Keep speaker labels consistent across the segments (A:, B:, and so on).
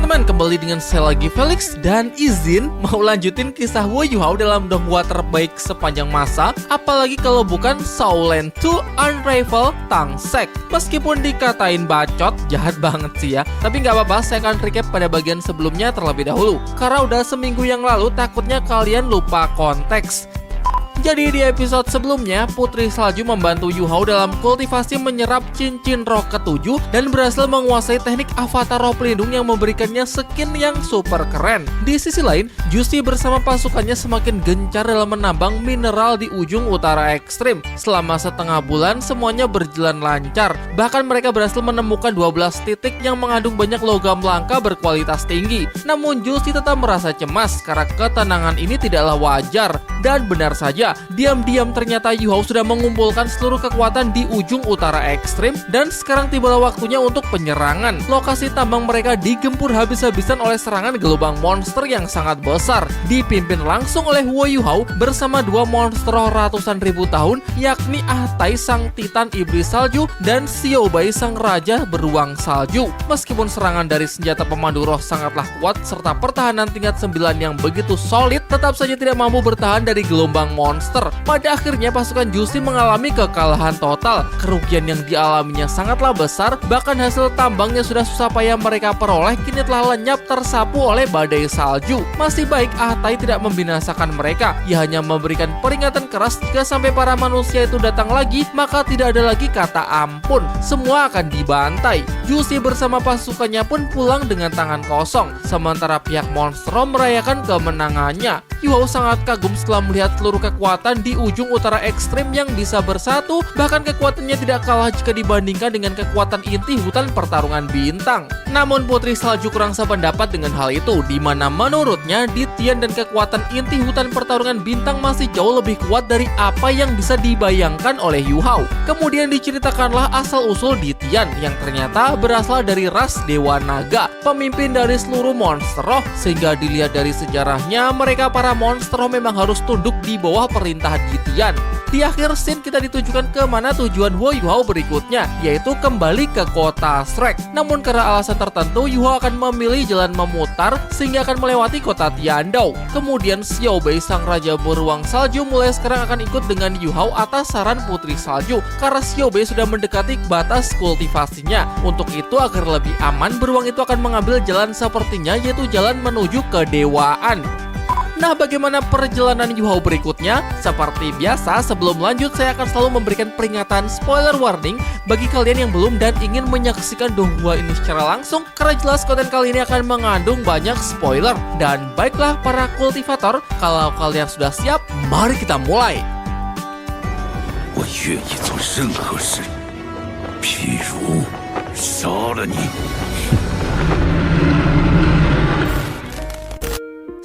A: teman-teman, kembali dengan saya lagi Felix dan izin mau lanjutin kisah Wu Yuhao dalam donghua terbaik sepanjang masa, apalagi kalau bukan Shaolin 2 Unravel Tang Sek. Meskipun dikatain bacot, jahat banget sih ya, tapi nggak apa-apa, saya akan recap pada bagian sebelumnya terlebih dahulu, karena udah seminggu yang lalu takutnya kalian lupa konteks. Jadi di episode sebelumnya, Putri Salju membantu Yuhao dalam kultivasi menyerap cincin roh ke-7 dan berhasil menguasai teknik avatar roh pelindung yang memberikannya skin yang super keren. Di sisi lain, Juicy bersama pasukannya semakin gencar dalam menambang mineral di ujung utara ekstrim. Selama setengah bulan, semuanya berjalan lancar. Bahkan mereka berhasil menemukan 12 titik yang mengandung banyak logam langka berkualitas tinggi. Namun Juicy tetap merasa cemas karena ketenangan ini tidaklah wajar. Dan benar saja, diam-diam ternyata Yuhao sudah mengumpulkan seluruh kekuatan di ujung utara ekstrim dan sekarang tibalah waktunya untuk penyerangan. Lokasi tambang mereka digempur habis-habisan oleh serangan gelombang monster yang sangat besar, dipimpin langsung oleh Wu Yuhao bersama dua monster ratusan ribu tahun, yakni Ahtai sang titan iblis salju dan Xiaobai sang raja beruang salju. Meskipun serangan dari senjata pemandu roh sangatlah kuat serta pertahanan tingkat 9 yang begitu solid, tetap saja tidak mampu bertahan dari gelombang monster. Pada akhirnya pasukan Juicy mengalami kekalahan total. Kerugian yang dialaminya sangatlah besar, bahkan hasil tambangnya sudah susah payah mereka peroleh kini telah lenyap tersapu oleh badai salju. Masih baik Ahtai tidak membinasakan mereka, ia hanya memberikan peringatan keras jika sampai para manusia itu datang lagi, maka tidak ada lagi kata ampun, semua akan dibantai. Juicy bersama pasukannya pun pulang dengan tangan kosong, sementara pihak monstro merayakan kemenangannya. Yuhao sangat kagum setelah melihat seluruh kekuatan di ujung utara ekstrim yang bisa bersatu, bahkan kekuatannya tidak kalah jika dibandingkan dengan kekuatan inti hutan pertarungan bintang. Namun Putri Salju kurang sependapat dengan hal itu, di mana menurutnya Ditian dan kekuatan inti hutan pertarungan bintang masih jauh lebih kuat dari apa yang bisa dibayangkan oleh Yuhao. Kemudian diceritakanlah asal-usul Ditian yang ternyata berasal dari ras Dewa Naga, pemimpin dari seluruh monster roh, sehingga dilihat dari sejarahnya mereka para monster roh memang harus tunduk di bawah perintah Ditian. Di akhir scene kita ditujukan ke mana tujuan Wu Yuhao berikutnya, yaitu kembali ke kota Shrek. Namun karena alasan tertentu, Yuhao akan memilih jalan memutar sehingga akan melewati kota Tiandou. Kemudian Xiaobai sang raja beruang salju mulai sekarang akan ikut dengan Yuhao atas saran Putri Salju, karena Xiaobai sudah mendekati batas kultivasinya. Untuk itu agar lebih aman, beruang itu akan mengambil jalan sepertinya, yaitu jalan menuju kedewaan. Nah, bagaimana perjalanan Yuhao berikutnya? Seperti biasa, sebelum lanjut saya akan selalu memberikan peringatan spoiler warning bagi kalian yang belum dan ingin menyaksikan donghua ini secara langsung, karena jelas konten kali ini akan mengandung banyak spoiler. Dan baiklah para kultivator, kalau kalian sudah siap, mari kita mulai.
B: 我愿意做任何事，譬如杀了你。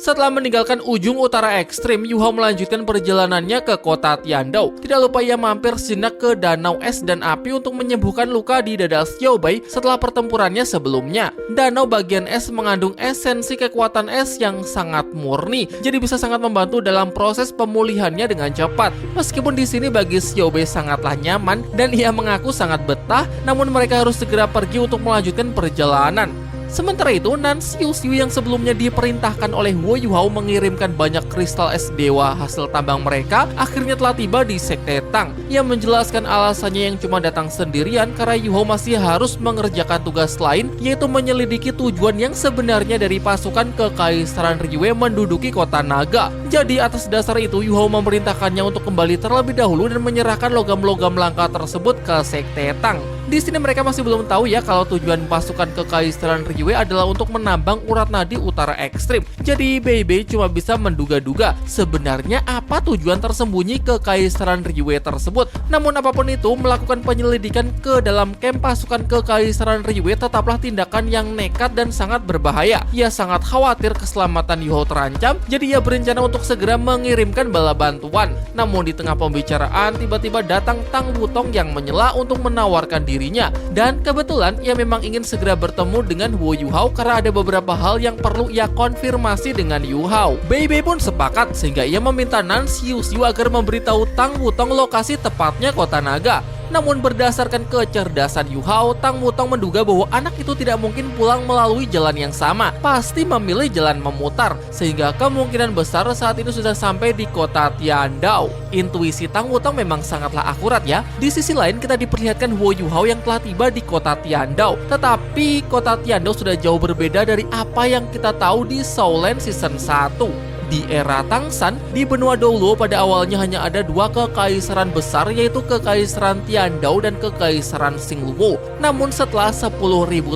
A: Setelah meninggalkan ujung utara ekstrim, Yuhao melanjutkan perjalanannya ke kota Tiandou. Tidak lupa ia mampir sejenak ke danau es dan api untuk menyembuhkan luka di dada Xiaobai setelah pertempurannya sebelumnya. Danau bagian es mengandung esensi kekuatan es yang sangat murni, jadi bisa sangat membantu dalam proses pemulihannya dengan cepat. Meskipun di sini bagi Xiaobai sangatlah nyaman dan ia mengaku sangat betah, namun mereka harus segera pergi untuk melanjutkan perjalanan. Sementara itu, Nan Xiu yang sebelumnya diperintahkan oleh Wu Yuhao mengirimkan banyak kristal es dewa hasil tambang mereka, akhirnya telah tiba di Sekte Tang. Ia menjelaskan alasannya yang cuma datang sendirian karena Yuhao masih harus mengerjakan tugas lain, yaitu menyelidiki tujuan yang sebenarnya dari pasukan Kekaisaran Riyue menduduki kota naga. Jadi atas dasar itu, Yuhao memerintahkannya untuk kembali terlebih dahulu dan menyerahkan logam-logam langka tersebut ke Sekte Tang. Di sini mereka masih belum tahu ya kalau tujuan pasukan Kekaisaran Riyue adalah untuk menambang urat nadi utara ekstrim. Jadi Bebe cuma bisa menduga-duga sebenarnya apa tujuan tersembunyi Kekaisaran Riyue tersebut. Namun apapun itu, melakukan penyelidikan ke dalam camp pasukan Kekaisaran Riyue tetaplah tindakan yang nekat dan sangat berbahaya. Ia sangat khawatir keselamatan Yuhao terancam, jadi ia berencana untuk segera mengirimkan bala bantuan. Namun di tengah pembicaraan tiba-tiba datang Tang Wutong yang menyela untuk menawarkan dirinya. Dan kebetulan ia memang ingin segera bertemu dengan Wu Yuhao karena ada beberapa hal yang perlu ia konfirmasi dengan Yuhao. Bebe pun sepakat sehingga ia meminta Nan Xiu agar memberitahu Tang Wutong lokasi tepatnya kota naga. Namun berdasarkan kecerdasan Yu Hao, Tang Wutong menduga bahwa anak itu tidak mungkin pulang melalui jalan yang sama, pasti memilih jalan memutar, sehingga kemungkinan besar saat ini sudah sampai di kota Tiandao. Intuisi Tang Wutong memang sangatlah akurat ya. Di sisi lain kita diperlihatkan Huo Yuhao yang telah tiba di kota Tiandao, tetapi kota Tiandao sudah jauh berbeda dari apa yang kita tahu di Shaolan Season 1. Di era Tangshan, di benua Doulo pada awalnya hanya ada dua kekaisaran besar, yaitu Kekaisaran Tiandao dan Kekaisaran Xingluo. Namun setelah 10.000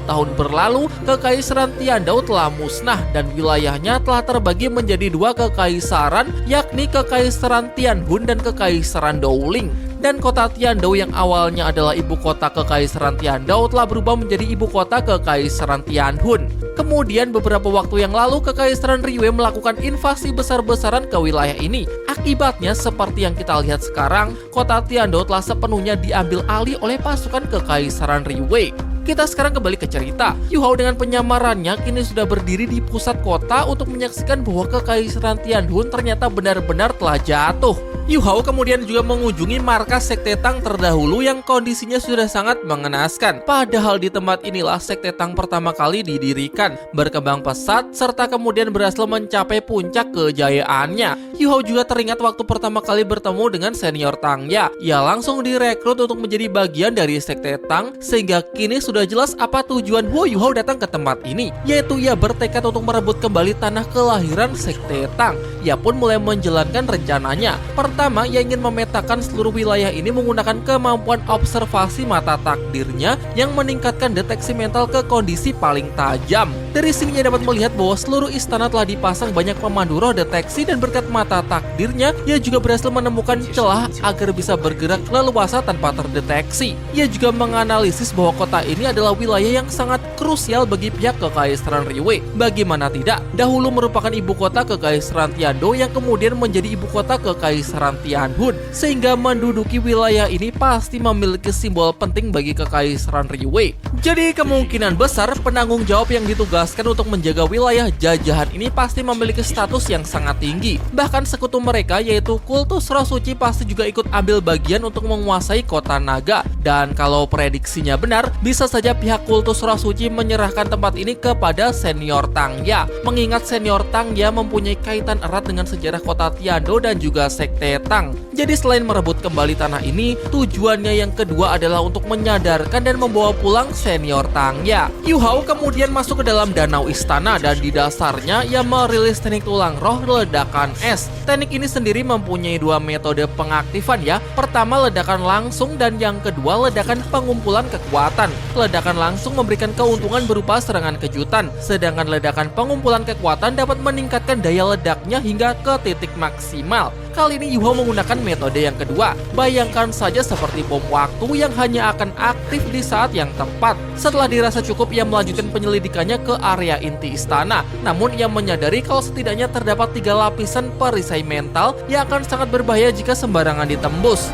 A: tahun berlalu, Kekaisaran Tiandao telah musnah dan wilayahnya telah terbagi menjadi dua kekaisaran, yakni Kekaisaran Tianhun dan Kekaisaran Douling. Dan kota Tiandao yang awalnya adalah ibu kota Kekaisaran Tiandao telah berubah menjadi ibu kota Kekaisaran Tianhun. Kemudian beberapa waktu yang lalu Kekaisaran Riwei melakukan invasi besar-besaran ke wilayah ini. Akibatnya seperti yang kita lihat sekarang, kota Tiandao telah sepenuhnya diambil alih oleh pasukan Kekaisaran Riwei. Kita sekarang kembali ke cerita. Yu Hao dengan penyamarannya kini sudah berdiri di pusat kota untuk menyaksikan bahwa Kekaisaran Tianhun ternyata benar-benar telah jatuh. Yu Hao kemudian juga mengunjungi markas Sekte Tang terdahulu yang kondisinya sudah sangat mengenaskan. Padahal di tempat inilah Sekte Tang pertama kali didirikan, berkembang pesat, serta kemudian berhasil mencapai puncak kejayaannya. Yu Hao juga teringat waktu pertama kali bertemu dengan senior Tang Ya. Ia langsung direkrut untuk menjadi bagian dari Sekte Tang, sehingga kini sudah jelas apa tujuan Huo Yuhao datang ke tempat ini, yaitu ia bertekad untuk merebut kembali tanah kelahiran Sekte Tang. Ia pun mulai menjalankan rencananya. Pertama, ia ingin memetakan seluruh wilayah ini menggunakan kemampuan observasi mata takdirnya yang meningkatkan deteksi mental ke kondisi paling tajam. Dari sini ia dapat melihat bahwa seluruh istana telah dipasang banyak pemandu roh deteksi, dan berkat mata takdirnya, ia juga berhasil menemukan celah agar bisa bergerak leluasa tanpa terdeteksi. Ia juga menganalisis bahwa kota ini adalah wilayah yang sangat krusial bagi pihak Kekaisaran Riwei. Bagaimana tidak, dahulu merupakan ibu kota Kekaisaran Tiandao yang kemudian menjadi ibu kota Kekaisaran Tianhun, sehingga menduduki wilayah ini pasti memiliki simbol penting bagi Kekaisaran Riwei. Jadi kemungkinan besar penanggung jawab yang ditugaskan untuk menjaga wilayah jajahan ini pasti memiliki status yang sangat tinggi. Bahkan sekutu mereka yaitu kultus roh suci pasti juga ikut ambil bagian untuk menguasai kota naga. Dan kalau prediksinya benar, bisa saja pihak kultus roh suci menyerahkan tempat ini kepada senior Tang Ya. Mengingat senior Tang Ya mempunyai kaitan erat dengan sejarah kota Tiandao dan juga Sekte Tang. Jadi selain merebut kembali tanah ini, tujuannya yang kedua adalah untuk menyadarkan dan membawa pulang senior Tang Ya. Yu Hao kemudian masuk ke dalam danau istana, dan di dasarnya ia merilis teknik tulang roh ledakan es. Teknik ini sendiri mempunyai dua metode pengaktifan ya. Pertama ledakan langsung, dan yang kedua ledakan pengumpulan kekuatan. Ledakan langsung memberikan keuntungan berupa serangan kejutan, sedangkan ledakan pengumpulan kekuatan dapat meningkatkan daya ledaknya hingga ke titik maksimal. Kali ini Yu Hao menggunakan metode yang kedua. Bayangkan saja seperti bom waktu yang hanya akan aktif di saat yang tepat. Setelah dirasa cukup, ia melanjutkan penyelidikannya ke area inti istana. Namun ia menyadari kalau setidaknya terdapat 3 lapisan perisai mental yang akan sangat berbahaya jika sembarangan ditembus.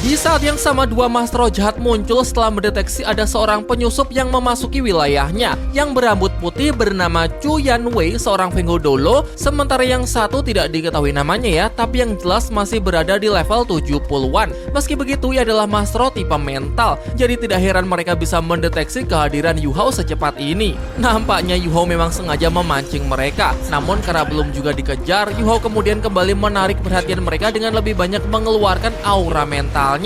A: Di saat yang sama, dua master roh jahat muncul setelah mendeteksi ada seorang penyusup yang memasuki wilayahnya, yang berambut putih bernama Chu Yanwei, seorang Fengho Dolo, sementara yang satu tidak diketahui namanya ya, tapi yang jelas masih berada di level 70-an. Meski begitu, ia adalah master roh tipe mental, jadi tidak heran mereka bisa mendeteksi kehadiran Yu Hao secepat ini. Nampaknya Yu Hao memang sengaja memancing mereka, namun karena belum juga dikejar, Yu Hao kemudian kembali menarik perhatian mereka dengan lebih banyak mengeluarkan aura mental.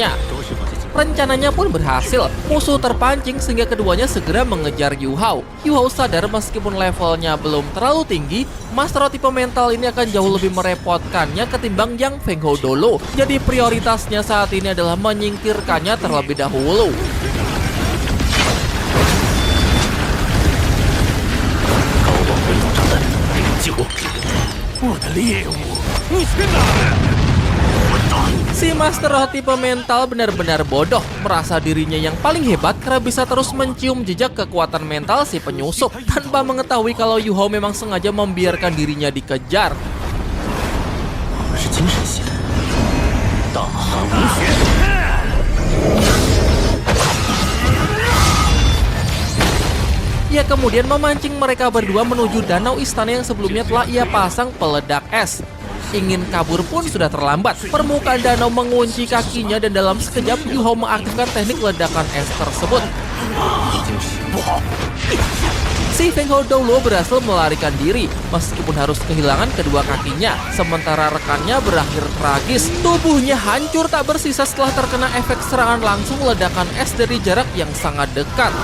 A: Rencananya pun berhasil. Musuh terpancing sehingga keduanya segera mengejar Yu Hao. Yu Hao sadar meskipun levelnya belum terlalu tinggi, master tipe mental ini akan jauh lebih merepotkannya ketimbang yang Fengho Dolo. Jadi prioritasnya saat ini adalah menyingkirkannya terlebih dahulu. Si master roh tipe mental benar-benar bodoh, merasa dirinya yang paling hebat karena bisa terus mencium jejak kekuatan mental si penyusup, tanpa mengetahui kalau Yu Hao memang sengaja membiarkan dirinya dikejar. Ia kemudian memancing mereka berdua menuju danau istana yang sebelumnya telah ia pasang peledak es. Ingin kabur pun sudah terlambat. Permukaan danau mengunci kakinya dan dalam sekejap Yu Hao mengaktifkan teknik ledakan es tersebut. Si Feng Hao Doulo berhasil melarikan diri meskipun harus kehilangan kedua kakinya, sementara rekannya berakhir tragis. Tubuhnya hancur tak bersisa setelah terkena efek serangan langsung ledakan es dari jarak yang sangat dekat.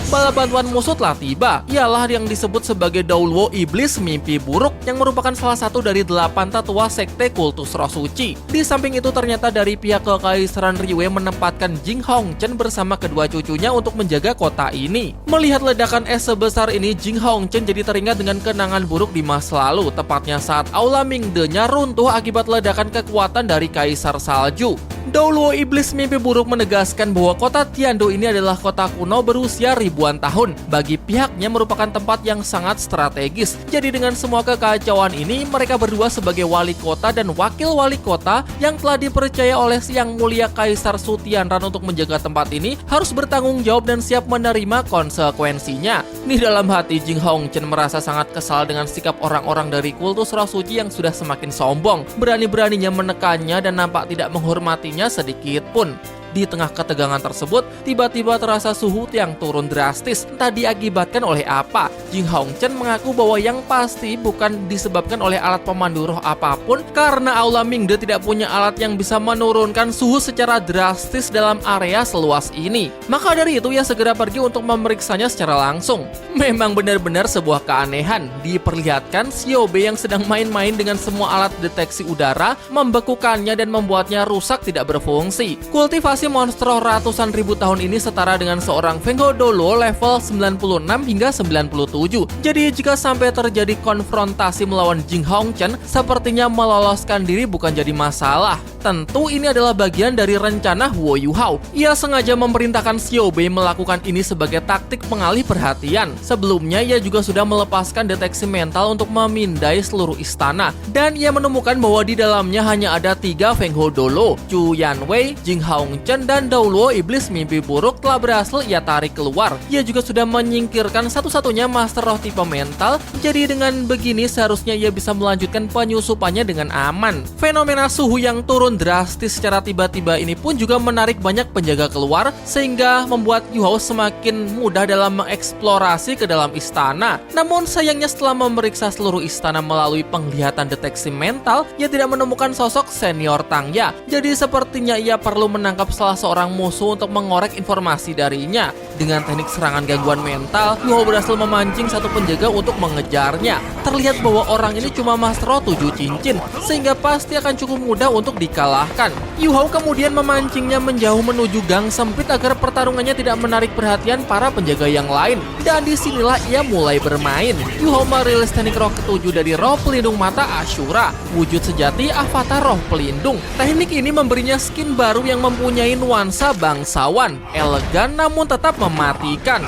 A: Bala bantuan musuh telah tiba. Ialah yang disebut sebagai Doulo Iblis Mimpi Buruk yang merupakan salah satu dari 8 tetua sekte kultus roh suci. Di samping itu ternyata dari pihak Kekaisaran Riwei menempatkan Jing Hongchen bersama kedua cucunya untuk menjaga kota ini. Melihat ledakan es sebesar ini, Jing Hongchen jadi teringat dengan kenangan buruk di masa lalu, tepatnya saat Aula Mingde-nya runtuh akibat ledakan kekuatan dari Kaisar Salju. Doulo Iblis Mimpi Buruk menegaskan bahwa kota Tiando ini adalah kota kuno berusia ribuan tahun. Bagi pihaknya merupakan tempat yang sangat strategis. Jadi dengan semua kekacauan ini, mereka berdua sebagai wali kota dan wakil wali kota yang telah dipercaya oleh Yang Mulia Kaisar Su Tianran untuk menjaga tempat ini harus bertanggung jawab dan siap menerima konsekuensinya. Di dalam hati, Jing Hongchen merasa sangat kesal dengan sikap orang-orang dari kultus roh suci yang sudah semakin sombong. Berani-beraninya menekannya dan nampak tidak menghormatinya sedikit pun. Di tengah ketegangan tersebut, tiba-tiba terasa suhu yang turun drastis. Entah diakibatkan oleh apa. Jing Hongchen mengaku bahwa yang pasti bukan disebabkan oleh alat pemandu roh apapun, karena Aula Mingde tidak punya alat yang bisa menurunkan suhu secara drastis dalam area seluas ini. Maka dari itu ia segera pergi untuk memeriksanya secara langsung. Memang benar-benar sebuah keanehan. Diperlihatkan Xiaobe yang sedang main-main dengan semua alat deteksi udara, membekukannya dan membuatnya rusak tidak berfungsi. Kultivasi monster ratusan ribu tahun ini setara dengan seorang Feng Hao Doulo level 96 hingga 97. Jadi jika sampai terjadi konfrontasi melawan Jing Hongchen, sepertinya meloloskan diri bukan jadi masalah. Tentu ini adalah bagian dari rencana Huo Yuhao. Ia sengaja memerintahkan Xiaobe melakukan ini sebagai taktik pengalih perhatian. Sebelumnya ia juga sudah melepaskan deteksi mental untuk memindai seluruh istana. Dan ia menemukan bahwa di dalamnya hanya ada 3 Feng Hao Doulo. Chu Yanwei, Jing Hongchen, dan Doulo Iblis Mimpi Buruk telah berhasil ia tarik keluar. Ia juga sudah menyingkirkan satu-satunya master roh tipe mental. Jadi dengan begini seharusnya ia bisa melanjutkan penyusupannya dengan aman. Fenomena suhu yang turun drastis secara tiba-tiba ini pun juga menarik banyak penjaga keluar, sehingga membuat Yu Hao semakin mudah dalam mengeksplorasi ke dalam istana. Namun sayangnya setelah memeriksa seluruh istana melalui penglihatan deteksi mental, ia tidak menemukan sosok senior Tang Ya. Jadi sepertinya ia perlu menangkap salah seorang musuh untuk mengorek informasi darinya. Dengan teknik serangan gangguan mental, Yu Hao berhasil memancing satu penjaga untuk mengejarnya. Terlihat bahwa orang ini cuma Master Roh 7 cincin, sehingga pasti akan cukup mudah untuk dikalahkan. Yu Hao kemudian memancingnya menjauh menuju gang sempit agar pertarungannya tidak menarik perhatian para penjaga yang lain. Dan disinilah ia mulai bermain. Yu Hao merilis teknik roh ketujuh dari roh pelindung mata Ashura, wujud sejati avatar roh pelindung. Teknik ini memberinya skin baru yang mempunyai nuansa bangsawan, elegan namun tetap mematikan.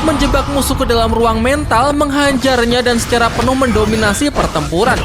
A: Menjebak musuh ke dalam ruang mental, menghajarnya dan secara penuh mendominasi pertempuran.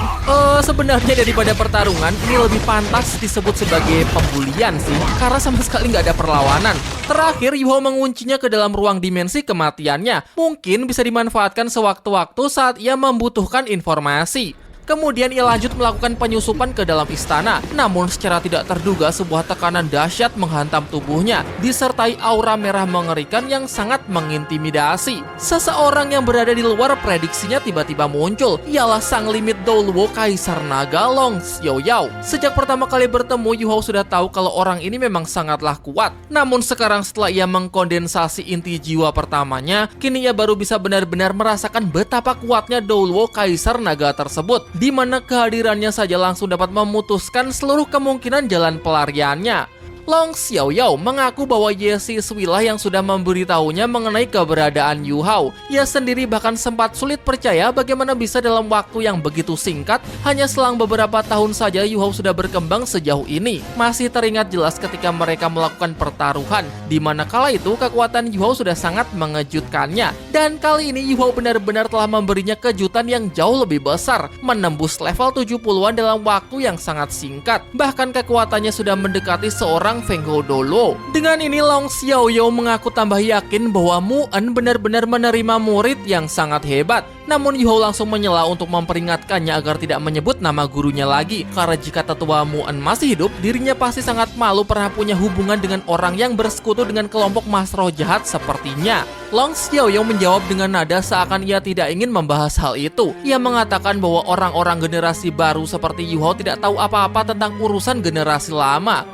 A: Sebenarnya daripada pertarungan, ini lebih pantas disebut sebagai pembulian sih, karena sama sekali nggak ada perlawanan. Terakhir, Yu Hao menguncinya ke dalam ruang dimensi kematiannya. Mungkin bisa dimanfaatkan sewaktu-waktu saat ia membutuhkan informasi. Kemudian ia lanjut melakukan penyusupan ke dalam istana. Namun secara tidak terduga sebuah tekanan dahsyat menghantam tubuhnya, disertai aura merah mengerikan yang sangat mengintimidasi. Seseorang yang berada di luar prediksinya tiba-tiba muncul. Ialah sang limit Doulo Kaisar Naga Long Xiaoyao. Sejak pertama kali bertemu, Yu Hao sudah tahu kalau orang ini memang sangatlah kuat. Namun sekarang setelah ia mengkondensasi inti jiwa pertamanya, kini ia baru bisa benar-benar merasakan betapa kuatnya Doulo Kaisar Naga tersebut, di mana kehadirannya saja langsung dapat memutuskan seluruh kemungkinan jalan pelariannya. Long Xiaoyao mengaku bahwa Ye Sisui lah yang sudah memberitahunya mengenai keberadaan Yu Hao. Ia sendiri bahkan sempat sulit percaya bagaimana bisa dalam waktu yang begitu singkat, hanya selang beberapa tahun saja Yu Hao sudah berkembang sejauh ini. Masih teringat jelas ketika mereka melakukan pertaruhan, di mana kala itu kekuatan Yu Hao sudah sangat mengejutkannya. Dan kali ini Yu Hao benar-benar telah memberinya kejutan yang jauh lebih besar, menembus level 70-an dalam waktu yang sangat singkat. Bahkan kekuatannya sudah mendekati seorang Tang Fengho Dolo. Dengan ini Long Xiaoyou mengaku tambah yakin bahwa Mu En benar-benar menerima murid yang sangat hebat. Namun Yu Hao langsung menyela untuk memperingatkannya agar tidak menyebut nama gurunya lagi, karena jika tetua Mu En masih hidup, dirinya pasti sangat malu pernah punya hubungan dengan orang yang bersekutu dengan kelompok mas roh jahat sepertinya. Long Xiaoyou menjawab dengan nada seakan ia tidak ingin membahas hal itu. Ia mengatakan bahwa orang-orang generasi baru seperti Yu Hao tidak tahu apa-apa tentang urusan generasi lama.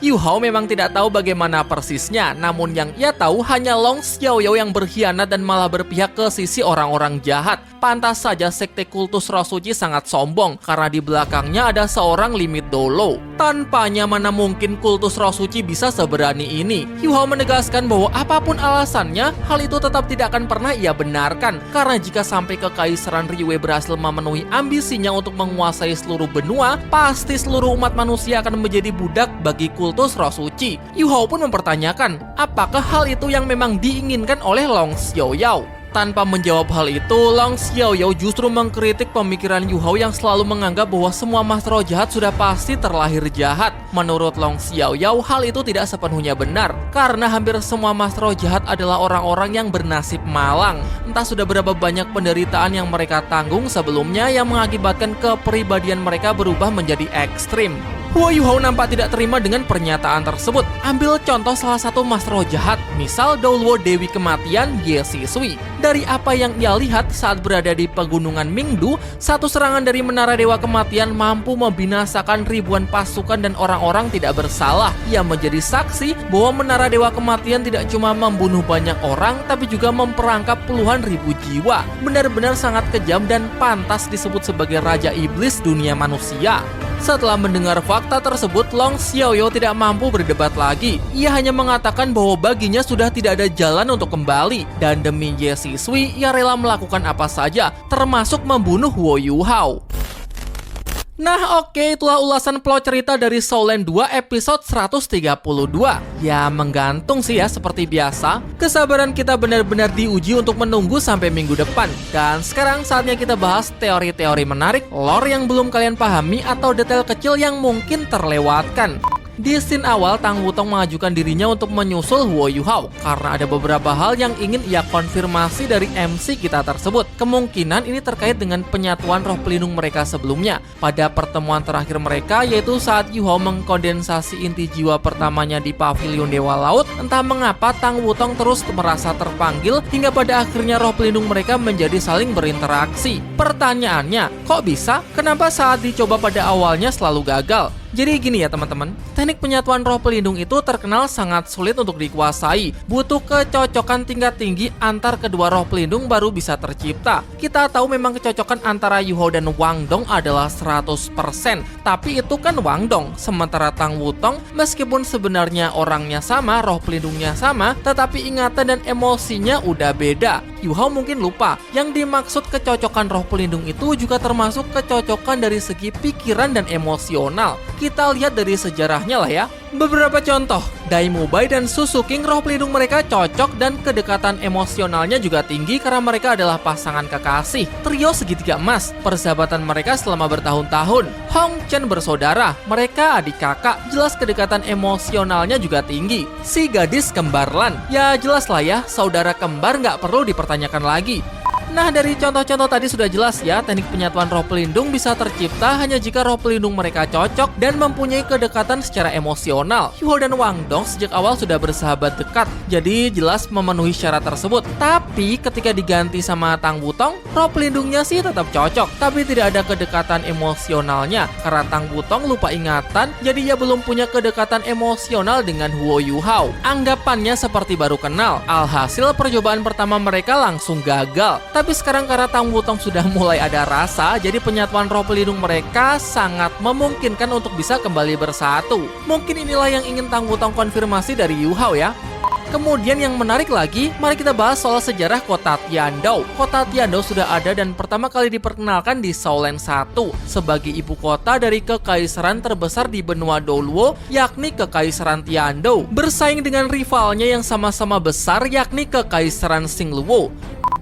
A: Yu Hao memang tidak tahu bagaimana persisnya, namun yang ia tahu hanya Long Xiaoyou yang berkhianat dan malah berpihak ke sisi orang-orang jahat. Pantas saja sekte kultus roh suci sangat sombong, karena di belakangnya ada seorang limit Dolo. Tanpanya mana mungkin kultus roh suci bisa seberani ini. Yu Hao menegaskan bahwa apapun alasannya, hal itu tetap tidak akan pernah ia benarkan, karena jika sampai kekaisaran Liyue berhasil memenuhi ambisinya untuk menguasai seluruh benua, pasti seluruh umat manusia akan menjadi budak bagi kultus roh suci. Yu Hao pun mempertanyakan, apakah hal itu yang memang diinginkan oleh Long Xiaoyou? Tanpa menjawab hal itu, Long Xiaoyou justru mengkritik pemikiran Yu Hao yang selalu menganggap bahwa semua mas roh jahat sudah pasti terlahir jahat. Menurut Long Xiaoyou, hal itu tidak sepenuhnya benar, karena hampir semua mas roh jahat adalah orang-orang yang bernasib malang. Entah sudah berapa banyak penderitaan yang mereka tanggung sebelumnya yang mengakibatkan kepribadian mereka berubah menjadi ekstrim. Yu Hao nampak tidak terima dengan pernyataan tersebut. Ambil contoh salah satu mas roh jahat, misal Douluo Dewi Kematian Ye Sisui. Dari apa yang ia lihat saat berada di pegunungan Mingdu, satu serangan dari Menara Dewa Kematian mampu membinasakan ribuan pasukan dan orang-orang tidak bersalah. Ia menjadi saksi bahwa Menara Dewa Kematian tidak cuma membunuh banyak orang, tapi juga memperangkap puluhan ribu jiwa. Benar-benar sangat kejam dan pantas disebut sebagai Raja Iblis dunia manusia. Setelah mendengar fakta tersebut, Long Xiaoyou tidak mampu berdebat lagi. Ia hanya mengatakan bahwa baginya sudah tidak ada jalan untuk kembali, dan demi Ye Sisui, ia rela melakukan apa saja, termasuk membunuh Wo Yu Hao. Nah oke, itulah ulasan plot cerita dari Soulland 2 episode 132. Ya menggantung sih ya seperti biasa. Kesabaran kita benar-benar diuji untuk menunggu sampai minggu depan. Dan sekarang saatnya kita bahas teori-teori menarik, lore yang belum kalian pahami atau detail kecil yang mungkin terlewatkan. Di scene awal, Tang Wutong mengajukan dirinya untuk menyusul Wo Yu Hao karena ada beberapa hal yang ingin ia konfirmasi dari MC kita tersebut. Kemungkinan ini terkait dengan penyatuan roh pelindung mereka sebelumnya. Pada pertemuan terakhir mereka, yaitu saat Yu Hao mengkondensasi inti jiwa pertamanya di Pavilion Dewa Laut, entah mengapa Tang Wutong terus merasa terpanggil hingga pada akhirnya roh pelindung mereka menjadi saling berinteraksi. Pertanyaannya, kok bisa? Kenapa saat dicoba pada awalnya selalu gagal? Jadi gini ya teman-teman, teknik penyatuan roh pelindung itu terkenal sangat sulit untuk dikuasai. Butuh kecocokan tingkat tinggi antar kedua roh pelindung baru bisa tercipta. Kita tahu memang kecocokan antara Yu Hao dan Wang Dong adalah 100%. Tapi itu kan Wang Dong, sementara Tang Wutong meskipun sebenarnya orangnya sama, roh pelindungnya sama, tetapi ingatan dan emosinya udah beda. Yu Hao mungkin lupa, yang dimaksud kecocokan roh pelindung itu juga termasuk kecocokan dari segi pikiran dan emosional. Kita lihat dari sejarahnya lah ya. Beberapa contoh, Dai Mubai dan Susu King roh pelindung mereka cocok dan kedekatan emosionalnya juga tinggi karena mereka adalah pasangan kekasih. Trio segitiga emas, persahabatan mereka selama bertahun-tahun. Hong Chen bersaudara, mereka adik kakak, jelas kedekatan emosionalnya juga tinggi. Si gadis kembar Lan, ya jelas lah ya, saudara kembar nggak perlu dipertanyakan lagi. Nah dari contoh-contoh tadi sudah jelas ya, teknik penyatuan roh pelindung bisa tercipta hanya jika roh pelindung mereka cocok dan mempunyai kedekatan secara emosional. Yu Hao dan Wang Dong sejak awal sudah bersahabat dekat, jadi jelas memenuhi syarat tersebut. Tapi ketika diganti sama Tang Wutong, roh pelindungnya sih tetap cocok, tapi tidak ada kedekatan emosionalnya. Karena Tang Wutong lupa ingatan, jadi ia belum punya kedekatan emosional dengan Wo Yu Hao. Anggapannya seperti baru kenal, alhasil percobaan pertama mereka langsung gagal. Tapi sekarang karena Tang Wutong sudah mulai ada rasa, jadi penyatuan roh pelindung mereka sangat memungkinkan untuk bisa kembali bersatu. Mungkin inilah yang ingin Tang Wutong konfirmasi dari Yu Hao ya. Kemudian yang menarik lagi, mari kita bahas soal sejarah kota Tiandou. Kota Tiandou sudah ada dan pertama kali diperkenalkan di Soulland 1 sebagai ibu kota dari kekaisaran terbesar di benua Douluo, yakni Kekaisaran Tiandou, bersaing dengan rivalnya yang sama-sama besar yakni Kekaisaran Xingluo.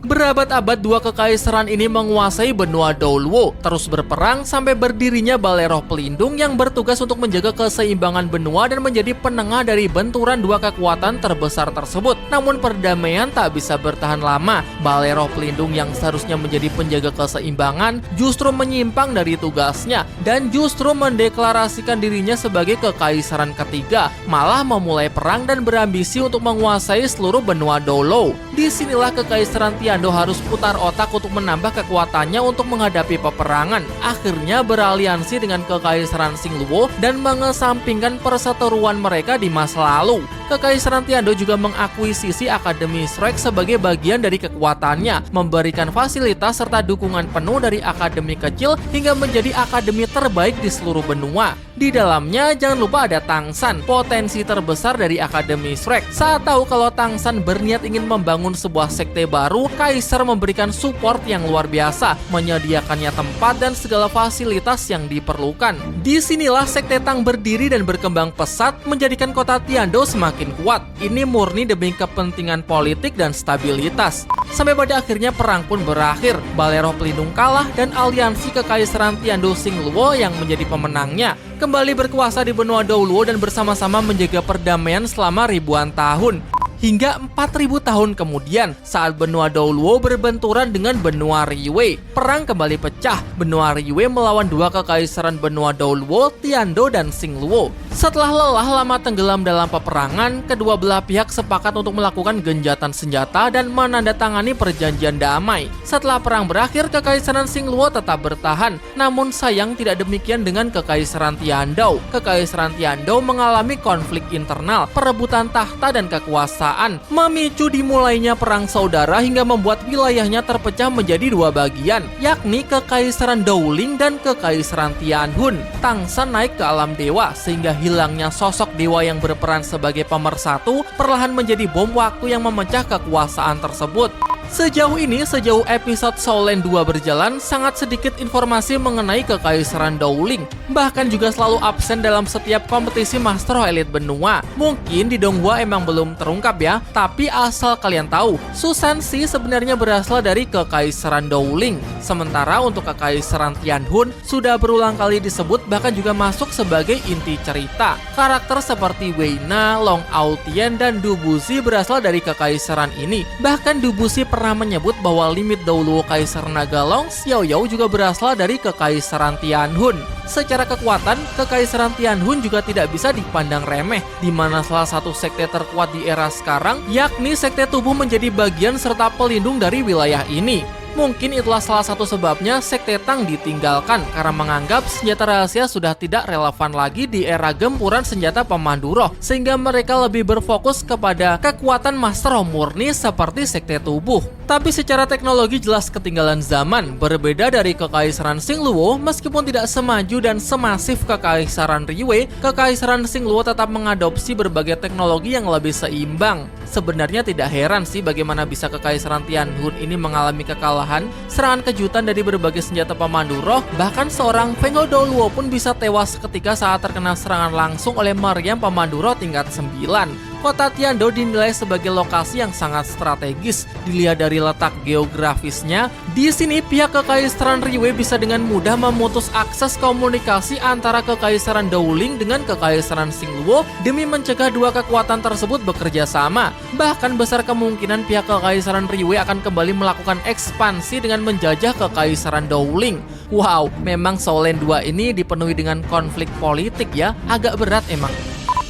A: Berabad-abad dua kekaisaran ini menguasai benua Douluo, terus berperang sampai berdirinya Balai Roh Pelindung yang bertugas untuk menjaga keseimbangan benua dan menjadi penengah dari benturan dua kekuatan terbesar tersebut. Namun perdamaian tak bisa bertahan lama. Balai Roh Pelindung yang seharusnya menjadi penjaga keseimbangan justru menyimpang dari tugasnya dan justru mendeklarasikan dirinya sebagai kekaisaran ketiga, malah memulai perang dan berambisi untuk menguasai seluruh benua Douluo. Disinilah kekaisaran Tiando harus putar otak untuk menambah kekuatannya untuk menghadapi peperangan. Akhirnya beraliansi dengan kekaisaran Xingluo dan mengesampingkan perseteruan mereka di masa lalu. Kekaisaran Tiando juga mengakuisisi Akademi Shrek sebagai bagian dari kekuatannya, memberikan fasilitas serta dukungan penuh dari akademi kecil hingga menjadi akademi terbaik di seluruh benua. Di dalamnya jangan lupa ada Tangsan, potensi terbesar dari Akademi Shrek. Saat tahu kalau Tangsan berniat ingin membangun sebuah sekte baru, Kaisar memberikan support yang luar biasa, menyediakannya tempat dan segala fasilitas yang diperlukan. Disinilah sekte Tang berdiri dan berkembang pesat, menjadikan kota Tiando semakin kuat. Ini murni demi kepentingan politik dan stabilitas. Sampai pada akhirnya perang pun berakhir. Balai Roh Pelindung kalah dan aliansi kekaisaran Tiando Xingluo yang menjadi pemenangnya kembali berkuasa di benua Douluo dan bersama-sama menjaga perdamaian selama ribuan tahun. Hingga 4000 tahun kemudian, saat benua Douluo berbenturan dengan benua Liyue, perang kembali pecah. Benua Liyue melawan dua kekaisaran benua Douluo, Tiando dan Xingluo. Setelah lelah lama tenggelam dalam peperangan, kedua belah pihak sepakat untuk melakukan genjatan senjata dan menandatangani perjanjian damai. Setelah perang berakhir, kekaisaran Xingluo tetap bertahan. Namun sayang tidak demikian dengan kekaisaran Tiando. Kekaisaran Tiando mengalami konflik internal, perebutan tahta dan kekuasaan, memicu dimulainya perang saudara hingga membuat wilayahnya terpecah menjadi dua bagian, yakni Kekaisaran Douling dan Kekaisaran Tianhun. Tangsan naik ke alam dewa sehingga hilangnya sosok dewa yang berperan sebagai pemersatu perlahan menjadi bom waktu yang memecah kekuasaan tersebut. Sejauh ini, sejauh episode Soul Land 2 berjalan, sangat sedikit informasi mengenai Kekaisaran Douling. Bahkan juga selalu absen dalam setiap kompetisi Master of Elite benua. Mungkin di Donghua emang belum terungkap ya, tapi asal kalian tahu, Susansi sebenarnya berasal dari Kekaisaran Douling. Sementara untuk Kekaisaran Tianhun sudah berulang kali disebut, bahkan juga masuk sebagai inti cerita. Karakter seperti Weina, Long Aotian, dan Dubuzi berasal dari Kekaisaran ini. Bahkan Dubuzi pernah menyebut bahwa limit Douluo Kaisar Nagalong, Xiaoyao juga berasal dari Kekaisaran Tianhun. Secara kekuatan, Kekaisaran Tianhun juga tidak bisa dipandang remeh, di mana salah satu sekte terkuat di era sekarang, yakni sekte tubuh menjadi bagian serta pelindung dari wilayah ini. Mungkin itulah salah satu sebabnya sekte Tang ditinggalkan karena menganggap senjata rahasia sudah tidak relevan lagi di era gempuran senjata pemandu roh, sehingga mereka lebih berfokus kepada kekuatan master roh murni seperti sekte tubuh. Tapi secara teknologi jelas ketinggalan zaman. Berbeda dari Kekaisaran Xingluo, meskipun tidak semaju dan semasif Kekaisaran Liyue, Kekaisaran Xingluo tetap mengadopsi berbagai teknologi yang lebih seimbang. Sebenarnya tidak heran sih bagaimana bisa Kekaisaran Tianhun ini mengalami kekalahan, serangan kejutan dari berbagai senjata pemandu roh, bahkan seorang Feng Hou Douluo pun bisa tewas seketika saat terkena serangan langsung oleh meriam pemandu roh tingkat 9. Kota Tiando dinilai sebagai lokasi yang sangat strategis. Dilihat dari letak geografisnya, di sini pihak Kekaisaran Liyue bisa dengan mudah memutus akses komunikasi antara Kekaisaran Douling dengan Kekaisaran Xingluo demi mencegah dua kekuatan tersebut bekerja sama. Bahkan besar kemungkinan pihak Kekaisaran Liyue akan kembali melakukan ekspansi dengan menjajah Kekaisaran Douling. Wow, memang Soul Land 2 ini dipenuhi dengan konflik politik ya, agak berat emang.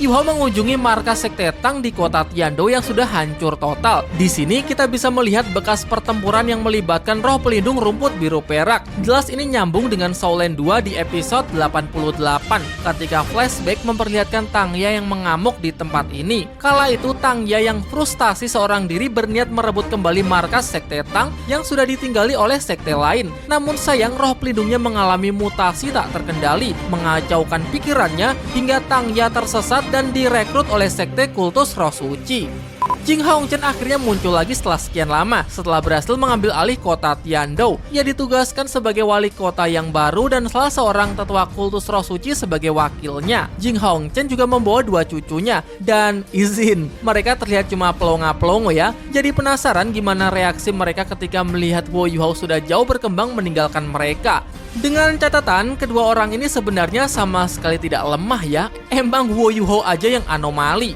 A: Yuhao mengunjungi markas sekte Tang di kota Tiando yang sudah hancur total. Di sini kita bisa melihat bekas pertempuran yang melibatkan roh pelindung rumput biru perak. Jelas ini nyambung dengan Soul Land 2 di episode 88 ketika flashback memperlihatkan Tangya yang mengamuk di tempat ini. Kala itu Tangya yang frustasi seorang diri berniat merebut kembali markas sekte Tang yang sudah ditinggali oleh sekte lain. Namun sayang roh pelindungnya mengalami mutasi tak terkendali, mengacaukan pikirannya hingga Tangya tersesat dan direkrut oleh sekte kultus roh suci. Jing Hongchen akhirnya muncul lagi setelah sekian lama, setelah berhasil mengambil alih kota Tiandou. Ia ditugaskan sebagai wali kota yang baru dan salah seorang tetua kultus roh suci sebagai wakilnya. Jing Hongchen juga membawa 2 cucunya, dan izin, mereka terlihat cuma pelongo-pelongo ya. Jadi penasaran gimana reaksi mereka ketika melihat Wo Yuhao sudah jauh berkembang meninggalkan mereka. Dengan catatan, kedua orang ini sebenarnya sama sekali tidak lemah ya. Emang Wo Yuhao aja yang anomali.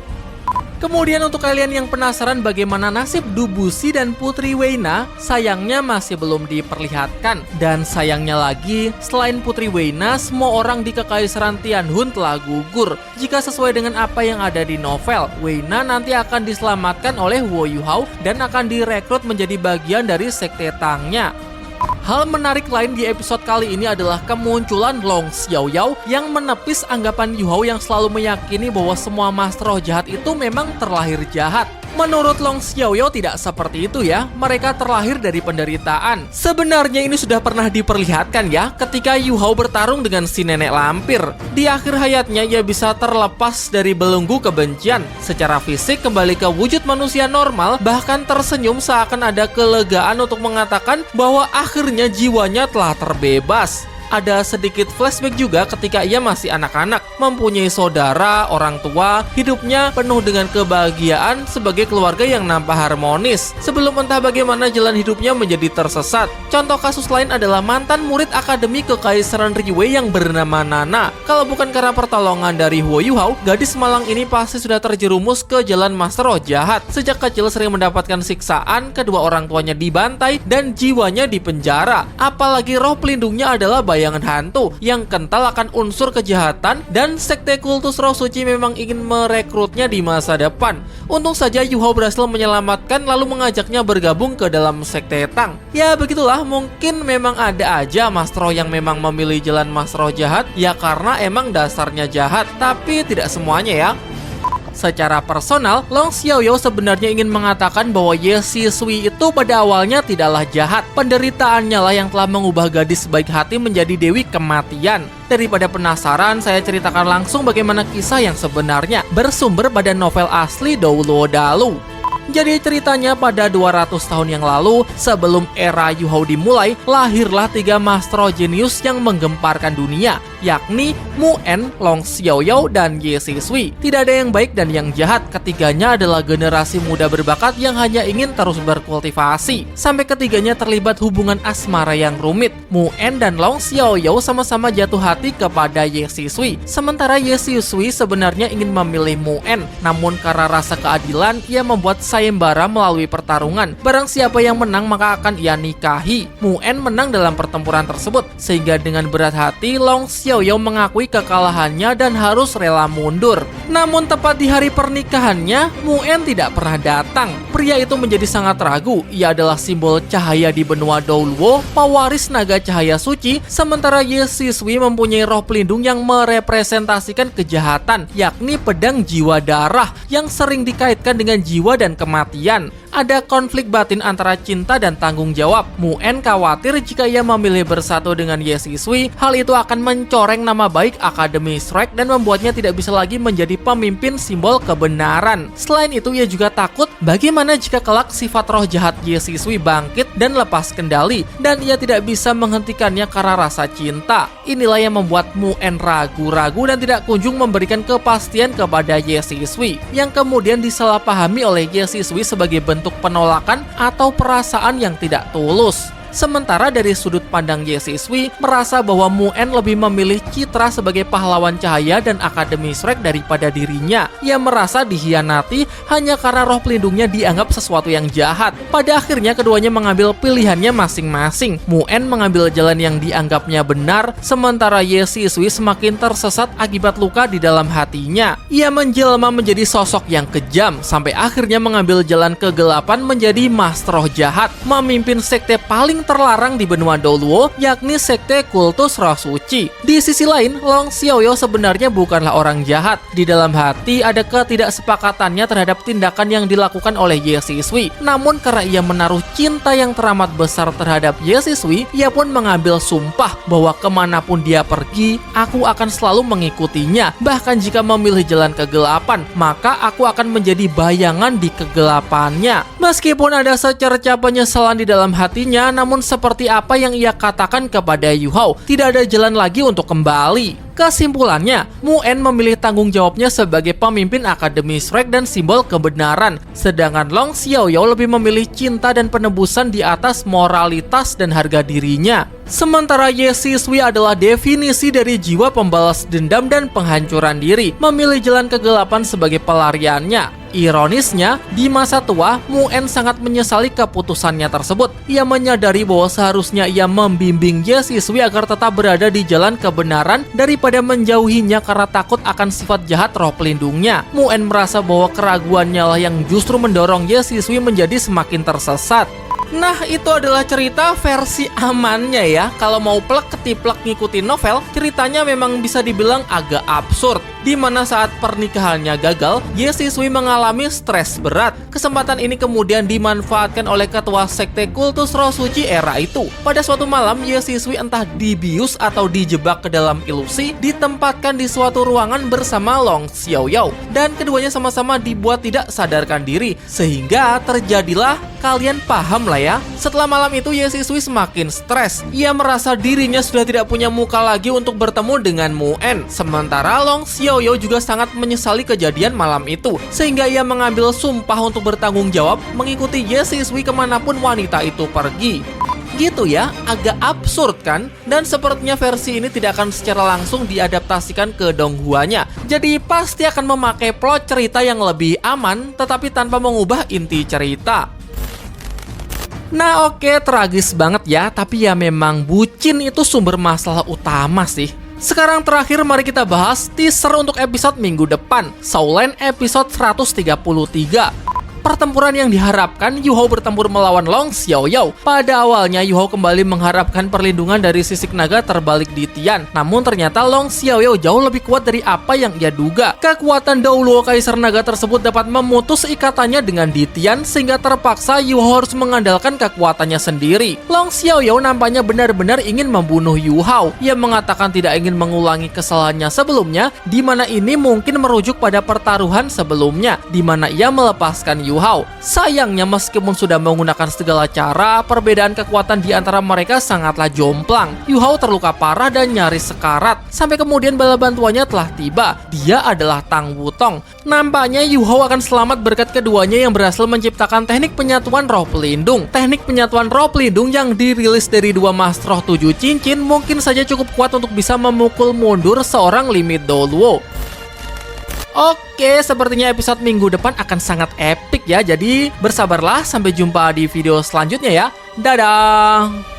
A: Kemudian untuk kalian yang penasaran bagaimana nasib Dubushi dan Putri Weina, sayangnya masih belum diperlihatkan. Dan sayangnya lagi, selain Putri Weina, semua orang di Kekaisaran Tianhun telah gugur. Jika sesuai dengan apa yang ada di novel, Weina nanti akan diselamatkan oleh Wo Yuhao dan akan direkrut menjadi bagian dari sekte Tangnya. Hal menarik lain di episode kali ini adalah kemunculan Long Xiaoyao yang menepis anggapan Yuhao yang selalu meyakini bahwa semua master roh jahat itu memang terlahir jahat. Menurut Long Xiaoyao tidak seperti itu ya, mereka terlahir dari penderitaan. Sebenarnya ini sudah pernah diperlihatkan ya ketika Yuhao bertarung dengan si nenek lampir. Di akhir hayatnya ia bisa terlepas dari belenggu kebencian. Secara fisik kembali ke wujud manusia normal, bahkan tersenyum seakan ada kelegaan untuk mengatakan bahwa akhirnya jiwanya telah terbebas. Ada sedikit flashback juga ketika ia masih anak-anak, mempunyai saudara, orang tua, hidupnya penuh dengan kebahagiaan sebagai keluarga yang nampak harmonis. Sebelum entah bagaimana jalan hidupnya menjadi tersesat. Contoh kasus lain adalah mantan murid akademi Kekaisaran Riwei yang bernama Nana. Kalau bukan karena pertolongan dari Wo Yuhao, gadis malang ini pasti sudah terjerumus ke jalan master roh jahat. Sejak kecil sering mendapatkan siksaan, kedua orang tuanya dibantai dan jiwanya dipenjara. Apalagi roh pelindungnya adalah bayangan hantu yang kental akan unsur kejahatan, dan sekte kultus roh suci memang ingin merekrutnya di masa depan. Untung saja Yuhao berhasil menyelamatkan lalu mengajaknya bergabung ke dalam sekte Tang. Ya begitulah, mungkin memang ada aja master roh yang memang memilih jalan master roh jahat ya karena emang dasarnya jahat, tapi tidak semuanya ya. Secara personal, Long Xiaoyao sebenarnya ingin mengatakan bahwa Ye Sisui itu pada awalnya tidaklah jahat. Penderitaannya lah yang telah mengubah gadis baik hati menjadi dewi kematian. Daripada penasaran, saya ceritakan langsung bagaimana kisah yang sebenarnya bersumber pada novel asli Doulo Dalu. Jadi ceritanya pada 200 tahun yang lalu, sebelum era Yuhao dimulai, lahirlah 3 master roh jenius yang menggemparkan dunia, yakni Mu En, Long Xiaoyao, dan Ye Sisui. Tidak ada yang baik dan yang jahat, ketiganya adalah generasi muda berbakat yang hanya ingin terus berkultivasi. Sampai ketiganya terlibat hubungan asmara yang rumit. Mu En dan Long Xiaoyao sama-sama jatuh hati kepada Ye Sisui, sementara Ye Sisui sebenarnya ingin memilih Mu En, namun karena rasa keadilan, ia membuat sayembara melalui pertarungan. Barang siapa yang menang maka akan ia nikahi. Mu En menang dalam pertempuran tersebut, sehingga dengan berat hati Long Xiaoyao mengakui kekalahannya dan harus rela mundur. Namun tepat di hari pernikahannya, Mu En tidak pernah datang. Pria itu menjadi sangat ragu. Ia adalah simbol cahaya di benua Doulo, pewaris naga cahaya suci, sementara Ye Sisui mempunyai roh pelindung yang merepresentasikan kejahatan, yakni pedang jiwa darah yang sering dikaitkan dengan jiwa dan kematian. Ada konflik batin antara cinta dan tanggung jawab. Mu En khawatir jika ia memilih bersatu dengan Ye Sisui, hal itu akan mencoreng nama baik Akademi Shrek dan membuatnya tidak bisa lagi menjadi pemimpin simbol kebenaran. Selain itu, ia juga takut bagaimana jika kelak sifat roh jahat Ye Sisui bangkit dan lepas kendali, dan ia tidak bisa menghentikannya karena rasa cinta. Inilah yang membuat Mu En ragu-ragu dan tidak kunjung memberikan kepastian kepada Ye Sisui, yang kemudian disalahpahami oleh Ye Sisui sebagai bentuk penolakan atau perasaan yang tidak tulus. Sementara dari sudut pandang Ye Sisui merasa bahwa Mu En lebih memilih citra sebagai pahlawan cahaya dan Akademi Shrek daripada dirinya. Ia merasa dihianati hanya karena roh pelindungnya dianggap sesuatu yang jahat. Pada akhirnya keduanya mengambil pilihannya masing-masing. Mu En mengambil jalan yang dianggapnya benar, sementara Ye Sisui semakin tersesat akibat luka di dalam hatinya. Ia menjelma menjadi sosok yang kejam sampai akhirnya mengambil jalan kegelapan menjadi master roh jahat, memimpin sekte paling terlarang di benua Doluo, yakni sekte kultus roh suci. Di sisi lain, Long Xiaoyou sebenarnya bukanlah orang jahat. Di dalam hati ada ketidaksepakatannya terhadap tindakan yang dilakukan oleh Ye Sisui. Namun karena ia menaruh cinta yang teramat besar terhadap Ye Sisui, ia pun mengambil sumpah bahwa kemanapun dia pergi, aku akan selalu mengikutinya. Bahkan jika memilih jalan kegelapan, maka aku akan menjadi bayangan di kegelapannya. Meskipun ada secerca penyesalan di dalam hatinya, namun seperti apa yang ia katakan kepada Yu Hao, tidak ada jalan lagi untuk kembali. Kesimpulannya, Mu En memilih tanggung jawabnya sebagai pemimpin Akademi Shrek dan simbol kebenaran, sedangkan Long Xiaoyou lebih memilih cinta dan penebusan di atas moralitas dan harga dirinya. Sementara Ye Sisui adalah definisi dari jiwa pembalas dendam dan penghancuran diri, memilih jalan kegelapan sebagai pelariannya. Ironisnya, di masa tua, Mu En sangat menyesali keputusannya tersebut. Ia menyadari bahwa seharusnya ia membimbing Ye Sisui agar tetap berada di jalan kebenaran daripada menjauhinya karena takut akan sifat jahat roh pelindungnya. Mu En merasa bahwa keraguannya lah yang justru mendorong Ye Sisui menjadi semakin tersesat. Nah, itu adalah cerita versi amannya ya. Kalau mau plek ketiplek ngikutin novel, ceritanya memang bisa dibilang agak absurd. Di mana saat pernikahannya gagal, Ye Sisui mengalami stres berat. Kesempatan ini kemudian dimanfaatkan oleh ketua sekte kultus roh suci era itu. Pada suatu malam, Ye Sisui entah dibius atau dijebak ke dalam ilusi, ditempatkan di suatu ruangan bersama Long Xiaoyou. Dan keduanya sama-sama dibuat tidak sadarkan diri, sehingga terjadilah, kalian paham lah ya. Setelah malam itu, Ye Sisui semakin stres. Ia merasa dirinya sudah tidak punya muka lagi untuk bertemu dengan Mu En. Sementara Long Xiaoyou juga sangat menyesali kejadian malam itu, sehingga ia mengambil sumpah untuk bertanggung jawab mengikuti Ye Sisui kemanapun wanita itu pergi. Gitu ya, agak absurd kan? Dan sepertinya versi ini tidak akan secara langsung diadaptasikan ke Donghuanya. Jadi pasti akan memakai plot cerita yang lebih aman, tetapi tanpa mengubah inti cerita. Nah oke, tragis banget ya, tapi ya memang bucin itu sumber masalah utama sih. Sekarang terakhir mari kita bahas teaser untuk episode minggu depan, Shaolan episode 133. Pertempuran yang diharapkan, Yu Hao bertempur melawan Long Xiaoyou. Pada awalnya Yu Hao kembali mengharapkan perlindungan dari sisik naga terbalik di Tian. Namun ternyata Long Xiaoyou jauh lebih kuat dari apa yang ia duga. Kekuatan Douluo Kaisar Naga tersebut dapat memutus ikatannya dengan di Tian, sehingga terpaksa Yu Hao harus mengandalkan kekuatannya sendiri. Long Xiaoyou nampaknya benar-benar ingin membunuh Yu Hao. Ia mengatakan tidak ingin mengulangi kesalahannya sebelumnya, di mana ini mungkin merujuk pada pertaruhan sebelumnya, di mana ia melepaskan Yu Hao. Sayangnya meskipun sudah menggunakan segala cara, perbedaan kekuatan di antara mereka sangatlah jomplang. Yu Hao terluka parah dan nyaris sekarat. Sampai kemudian bala bantuannya telah tiba. Dia adalah Tang Wutong. Nampaknya Yu Hao akan selamat berkat keduanya yang berhasil menciptakan teknik penyatuan roh pelindung. Teknik penyatuan roh pelindung yang dirilis dari dua Master Roh 7 cincin mungkin saja cukup kuat untuk bisa memukul mundur seorang limit Douluo. Oke, sepertinya episode minggu depan akan sangat epic ya. Jadi bersabarlah, sampai jumpa di video selanjutnya ya. Dadah!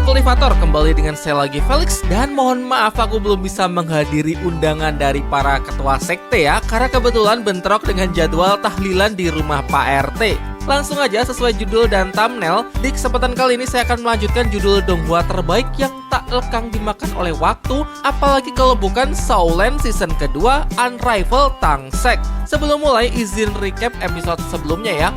A: Kultivator, kembali dengan saya lagi Felix, dan mohon maaf aku belum bisa menghadiri undangan dari para ketua sekte ya, karena kebetulan bentrok dengan jadwal tahlilan di rumah Pak RT. Langsung aja sesuai judul dan thumbnail, di kesempatan kali ini saya akan melanjutkan judul Donghua terbaik yang tak lekang dimakan oleh waktu, apalagi kalau bukan Shaolan season kedua Unrivaled Tang Sek. Sebelum mulai, izin recap episode sebelumnya ya.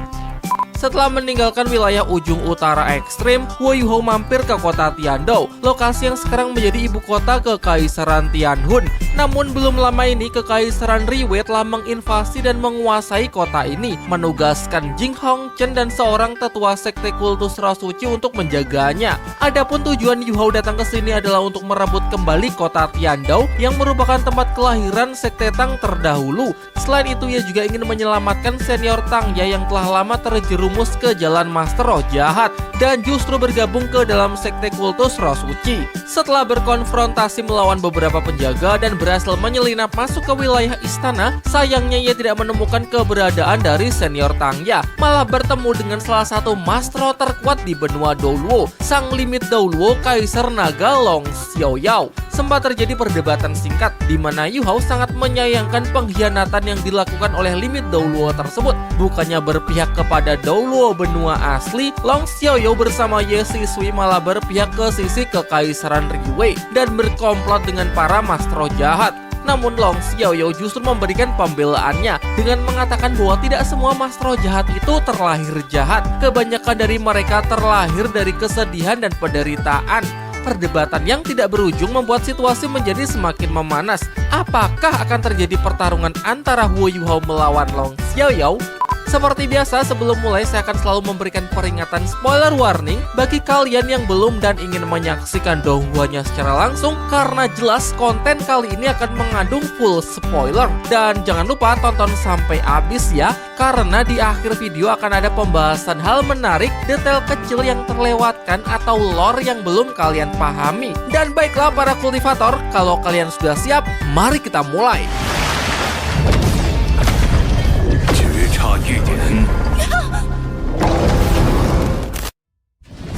A: Setelah meninggalkan wilayah ujung utara ekstrim, Wu Yuhao mampir ke kota Tiandou, lokasi yang sekarang menjadi ibu kota Kekaisaran Tianhun. Namun belum lama ini Kekaisaran Riwei telah menginvasi dan menguasai kota ini, menugaskan Jing Hongchen dan seorang tetua sekte kultus roh suci untuk menjaganya. Adapun tujuan Yu Hao datang ke sini adalah untuk merebut kembali kota Tiandou yang merupakan tempat kelahiran sekte Tang terdahulu. Selain itu, ia juga ingin menyelamatkan senior Tang Ya yang telah lama terjerumus terjerumus ke jalan Master Roh jahat dan justru bergabung ke dalam sekte kultus Roh Suci. Setelah berkonfrontasi melawan beberapa penjaga dan berhasil menyelinap masuk ke wilayah istana, sayangnya ia tidak menemukan keberadaan dari senior Tangya, malah bertemu dengan salah satu Master Roh terkuat di benua Douluo, sang limit Douluo Kaisar Naga Long Xiaoyao. Sempat terjadi perdebatan singkat di mana Yu Hao sangat menyayangkan pengkhianatan yang dilakukan oleh limit Douluo tersebut. Bukannya berpihak kepada Douluo benua asli, Long Xiaoyao bersama Ye Sisui malah berpihak ke sisi kekaisaran Riwei dan berkomplot dengan para Master Roh jahat. Namun Long Xiaoyao justru memberikan pembelaannya dengan mengatakan bahwa tidak semua Master Roh jahat itu terlahir jahat. Kebanyakan dari mereka terlahir dari kesedihan dan penderitaan. Perdebatan yang tidak berujung membuat situasi menjadi semakin memanas. Apakah akan terjadi pertarungan antara Huo Yuhao melawan Long Xiaoyao? Seperti biasa, sebelum mulai saya akan selalu memberikan peringatan spoiler warning bagi kalian yang belum dan ingin menyaksikan donghuanya secara langsung, karena jelas konten kali ini akan mengandung full spoiler. Dan jangan lupa tonton sampai habis ya, karena di akhir video akan ada pembahasan hal menarik, detail kecil yang terlewatkan atau lore yang belum kalian pahami. Dan baiklah para kultivator, kalau kalian sudah siap, mari kita mulai.
B: 差一点。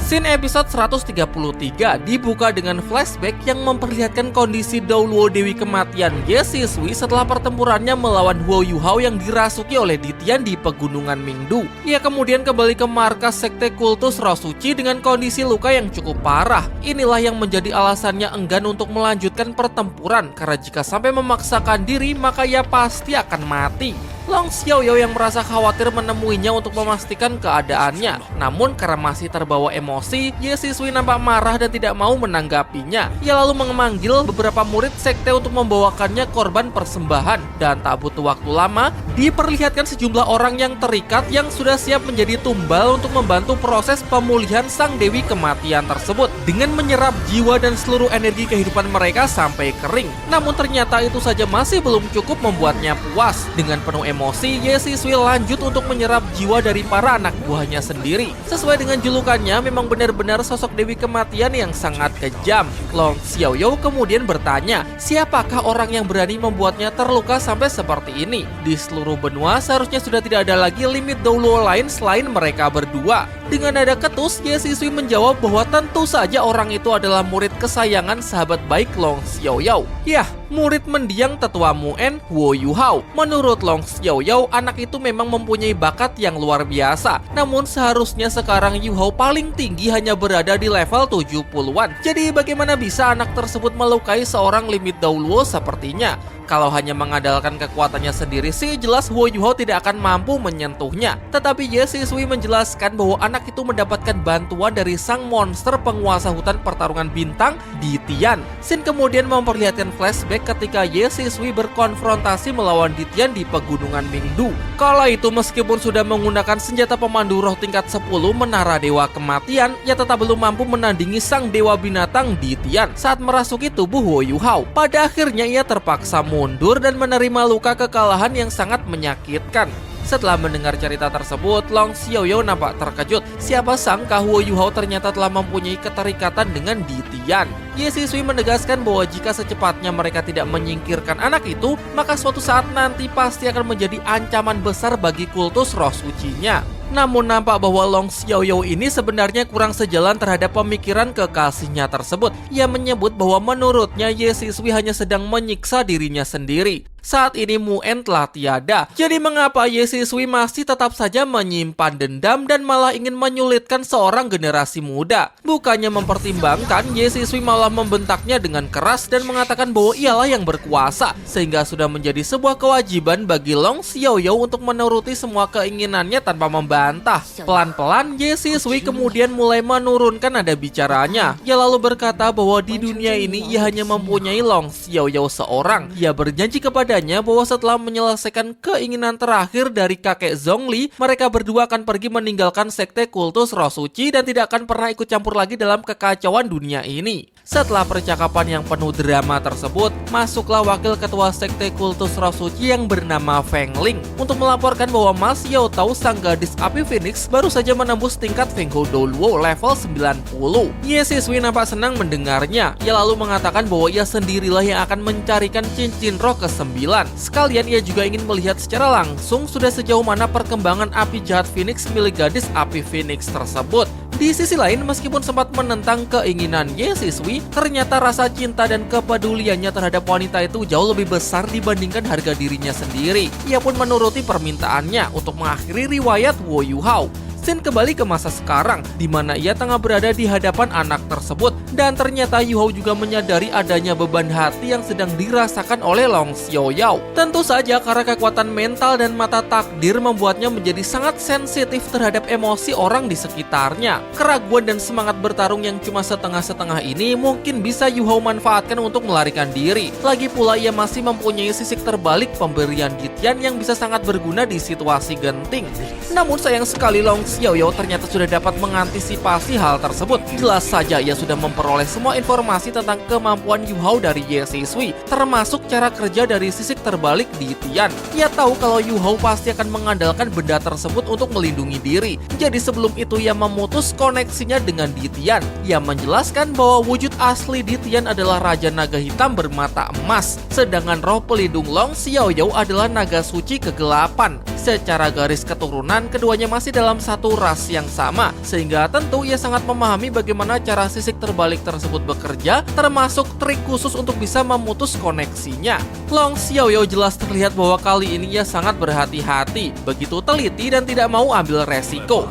A: Scene episode 133 dibuka dengan flashback yang memperlihatkan kondisi Douluo Dewi Kematian Ye Sisui setelah pertempurannya melawan Huo Yuhao yang dirasuki oleh Ditian di pegunungan Mingdu. Ia kemudian kembali ke markas sekte kultus Roh Suci dengan kondisi luka yang cukup parah. Inilah yang menjadi alasannya enggan untuk melanjutkan pertempuran, karena jika sampai memaksakan diri maka ia pasti akan mati. Long Xiaoyao yang merasa khawatir menemuinya untuk memastikan keadaannya. Namun karena masih terbawa emosi, Ye Sisui nampak marah dan tidak mau menanggapinya. Ia lalu memanggil beberapa murid sekte untuk membawakannya korban persembahan. Dan tak butuh waktu lama, diperlihatkan sejumlah orang yang terikat yang sudah siap menjadi tumbal untuk membantu proses pemulihan sang Dewi Kematian tersebut dengan menyerap jiwa dan seluruh energi kehidupan mereka sampai kering. Namun ternyata itu saja masih belum cukup membuatnya puas. Dengan penuh emosi, Ye Sisui lanjut untuk menyerap jiwa dari para anak buahnya sendiri. Sesuai dengan julukannya, memang benar-benar sosok Dewi Kematian yang sangat kejam. Long Xiaoyao kemudian bertanya, siapakah orang yang berani membuatnya terluka sampai seperti ini? Di seluruh benua seharusnya sudah tidak ada lagi limit Douluo lain selain mereka berdua. Dengan nada ketus, Ye Sisui menjawab bahwa tentu saja orang itu adalah murid kesayangan sahabat baik Long Xiaoyao. Yah, murid mendiang tetua Muen, Huo Yuhao. Menurut Long Xiaoyao, anak itu memang mempunyai bakat yang luar biasa. Namun seharusnya sekarang Yuhao paling tinggi hanya berada di level 70-an. Jadi bagaimana bisa anak tersebut melukai seorang limit Douluo sepertinya? Kalau hanya mengandalkan kekuatannya sendiri sih jelas Huo Yuhao tidak akan mampu menyentuhnya. Tetapi Ye Sisui menjelaskan bahwa anak itu mendapatkan bantuan dari sang monster penguasa hutan pertarungan bintang, Ditian. Scene kemudian memperlihatkan flashback ketika Ye Sisui berkonfrontasi melawan Ditian di pegunungan Mingdu. Kala itu meskipun sudah menggunakan senjata pemandu roh tingkat 10 menara Dewa Kematian, ia tetap belum mampu menandingi sang dewa binatang Ditian saat merasuki tubuh Huo Yuhao. Pada akhirnya ia terpaksa mundur dan menerima luka kekalahan yang sangat menyakitkan. Setelah mendengar cerita tersebut, Long Xiaoyao nampak terkejut. Siapa sangka Huo Yuhao ternyata telah mempunyai keterikatan dengan Ditian. Ye Sisui menegaskan bahwa jika secepatnya mereka tidak menyingkirkan anak itu, maka suatu saat nanti pasti akan menjadi ancaman besar bagi kultus roh sucinya. Namun nampak bahwa Long Xiaoyao ini sebenarnya kurang sejalan terhadap pemikiran kekasihnya tersebut. Ia menyebut bahwa menurutnya Ye Sisui hanya sedang menyiksa dirinya sendiri. Saat ini Muen telah tiada. Jadi mengapa Ye Sisui masih tetap saja menyimpan dendam dan malah ingin menyulitkan seorang generasi muda? Bukannya mempertimbangkan, Ye Sisui malah membentaknya dengan keras dan mengatakan bahwa ialah yang berkuasa, sehingga sudah menjadi sebuah kewajiban bagi Long Xiaoyao untuk menuruti semua keinginannya tanpa membantah. Pelan-pelan Ye Sisui kemudian mulai menurunkan nada bicaranya. Ia lalu berkata bahwa di dunia ini ia hanya mempunyai Long Xiaoyao seorang. Ia berjanji kepadanya bahwa setelah menyelesaikan keinginan terakhir dari kakek Zhongli, mereka berdua akan pergi meninggalkan sekte kultus roh suci dan tidak akan pernah ikut campur lagi dalam kekacauan dunia ini. Setelah percakapan yang penuh drama tersebut, masuklah wakil ketua sekte kultus roh suci yang bernama Feng Ling untuk melaporkan bahwa Ma Xiao Tao, sang gadis Api Phoenix baru saja menembus tingkat Fengkou Douluo level 90. Ye Zhisui nampak senang mendengarnya. Ia lalu mengatakan bahwa ia sendirilah yang akan mencarikan cincin roh ke-9. Sekalian ia juga ingin melihat secara langsung sudah sejauh mana perkembangan api jahat Phoenix milik gadis Api Phoenix tersebut. Di sisi lain, meskipun sempat menentang keinginan Ye Zhisui, ternyata rasa cinta dan kepeduliannya terhadap wanita itu jauh lebih besar dibandingkan harga dirinya sendiri. Ia pun menuruti permintaannya untuk mengakhiri riwayat Wo Yuhao. Scene kembali ke masa sekarang, di mana ia tengah berada di hadapan anak tersebut, dan ternyata Yuhao juga menyadari adanya beban hati yang sedang dirasakan oleh Long Xiaoyao. Tentu saja karena kekuatan mental dan mata takdir membuatnya menjadi sangat sensitif terhadap emosi orang di sekitarnya. Keraguan dan semangat bertarung yang cuma setengah-setengah ini mungkin bisa Yuhao manfaatkan untuk melarikan diri. Lagi pula ia masih mempunyai sisik terbalik pemberian Ditian yang bisa sangat berguna di situasi genting. Namun sayang sekali Long Xiaoyao ternyata sudah dapat mengantisipasi hal tersebut. Jelas saja ia sudah memperoleh semua informasi tentang kemampuan Yuhao dari Ye Zhisui, termasuk cara kerja dari sisik terbalik Ditian. Ia tahu kalau Yuhao pasti akan mengandalkan benda tersebut untuk melindungi diri. Jadi sebelum itu ia memutus koneksinya dengan Ditian. Ia menjelaskan bahwa wujud asli Ditian adalah Raja Naga Hitam bermata emas, sedangkan roh pelindung Long Xiaoyao adalah naga suci kegelapan. Secara garis keturunan, keduanya masih dalam satu ras yang sama, sehingga tentu ia sangat memahami bagaimana cara sisik terbalik tersebut bekerja, termasuk trik khusus untuk bisa memutus koneksinya. Long Xiaoyao jelas terlihat bahwa kali ini ia sangat berhati-hati, begitu teliti dan tidak mau ambil resiko.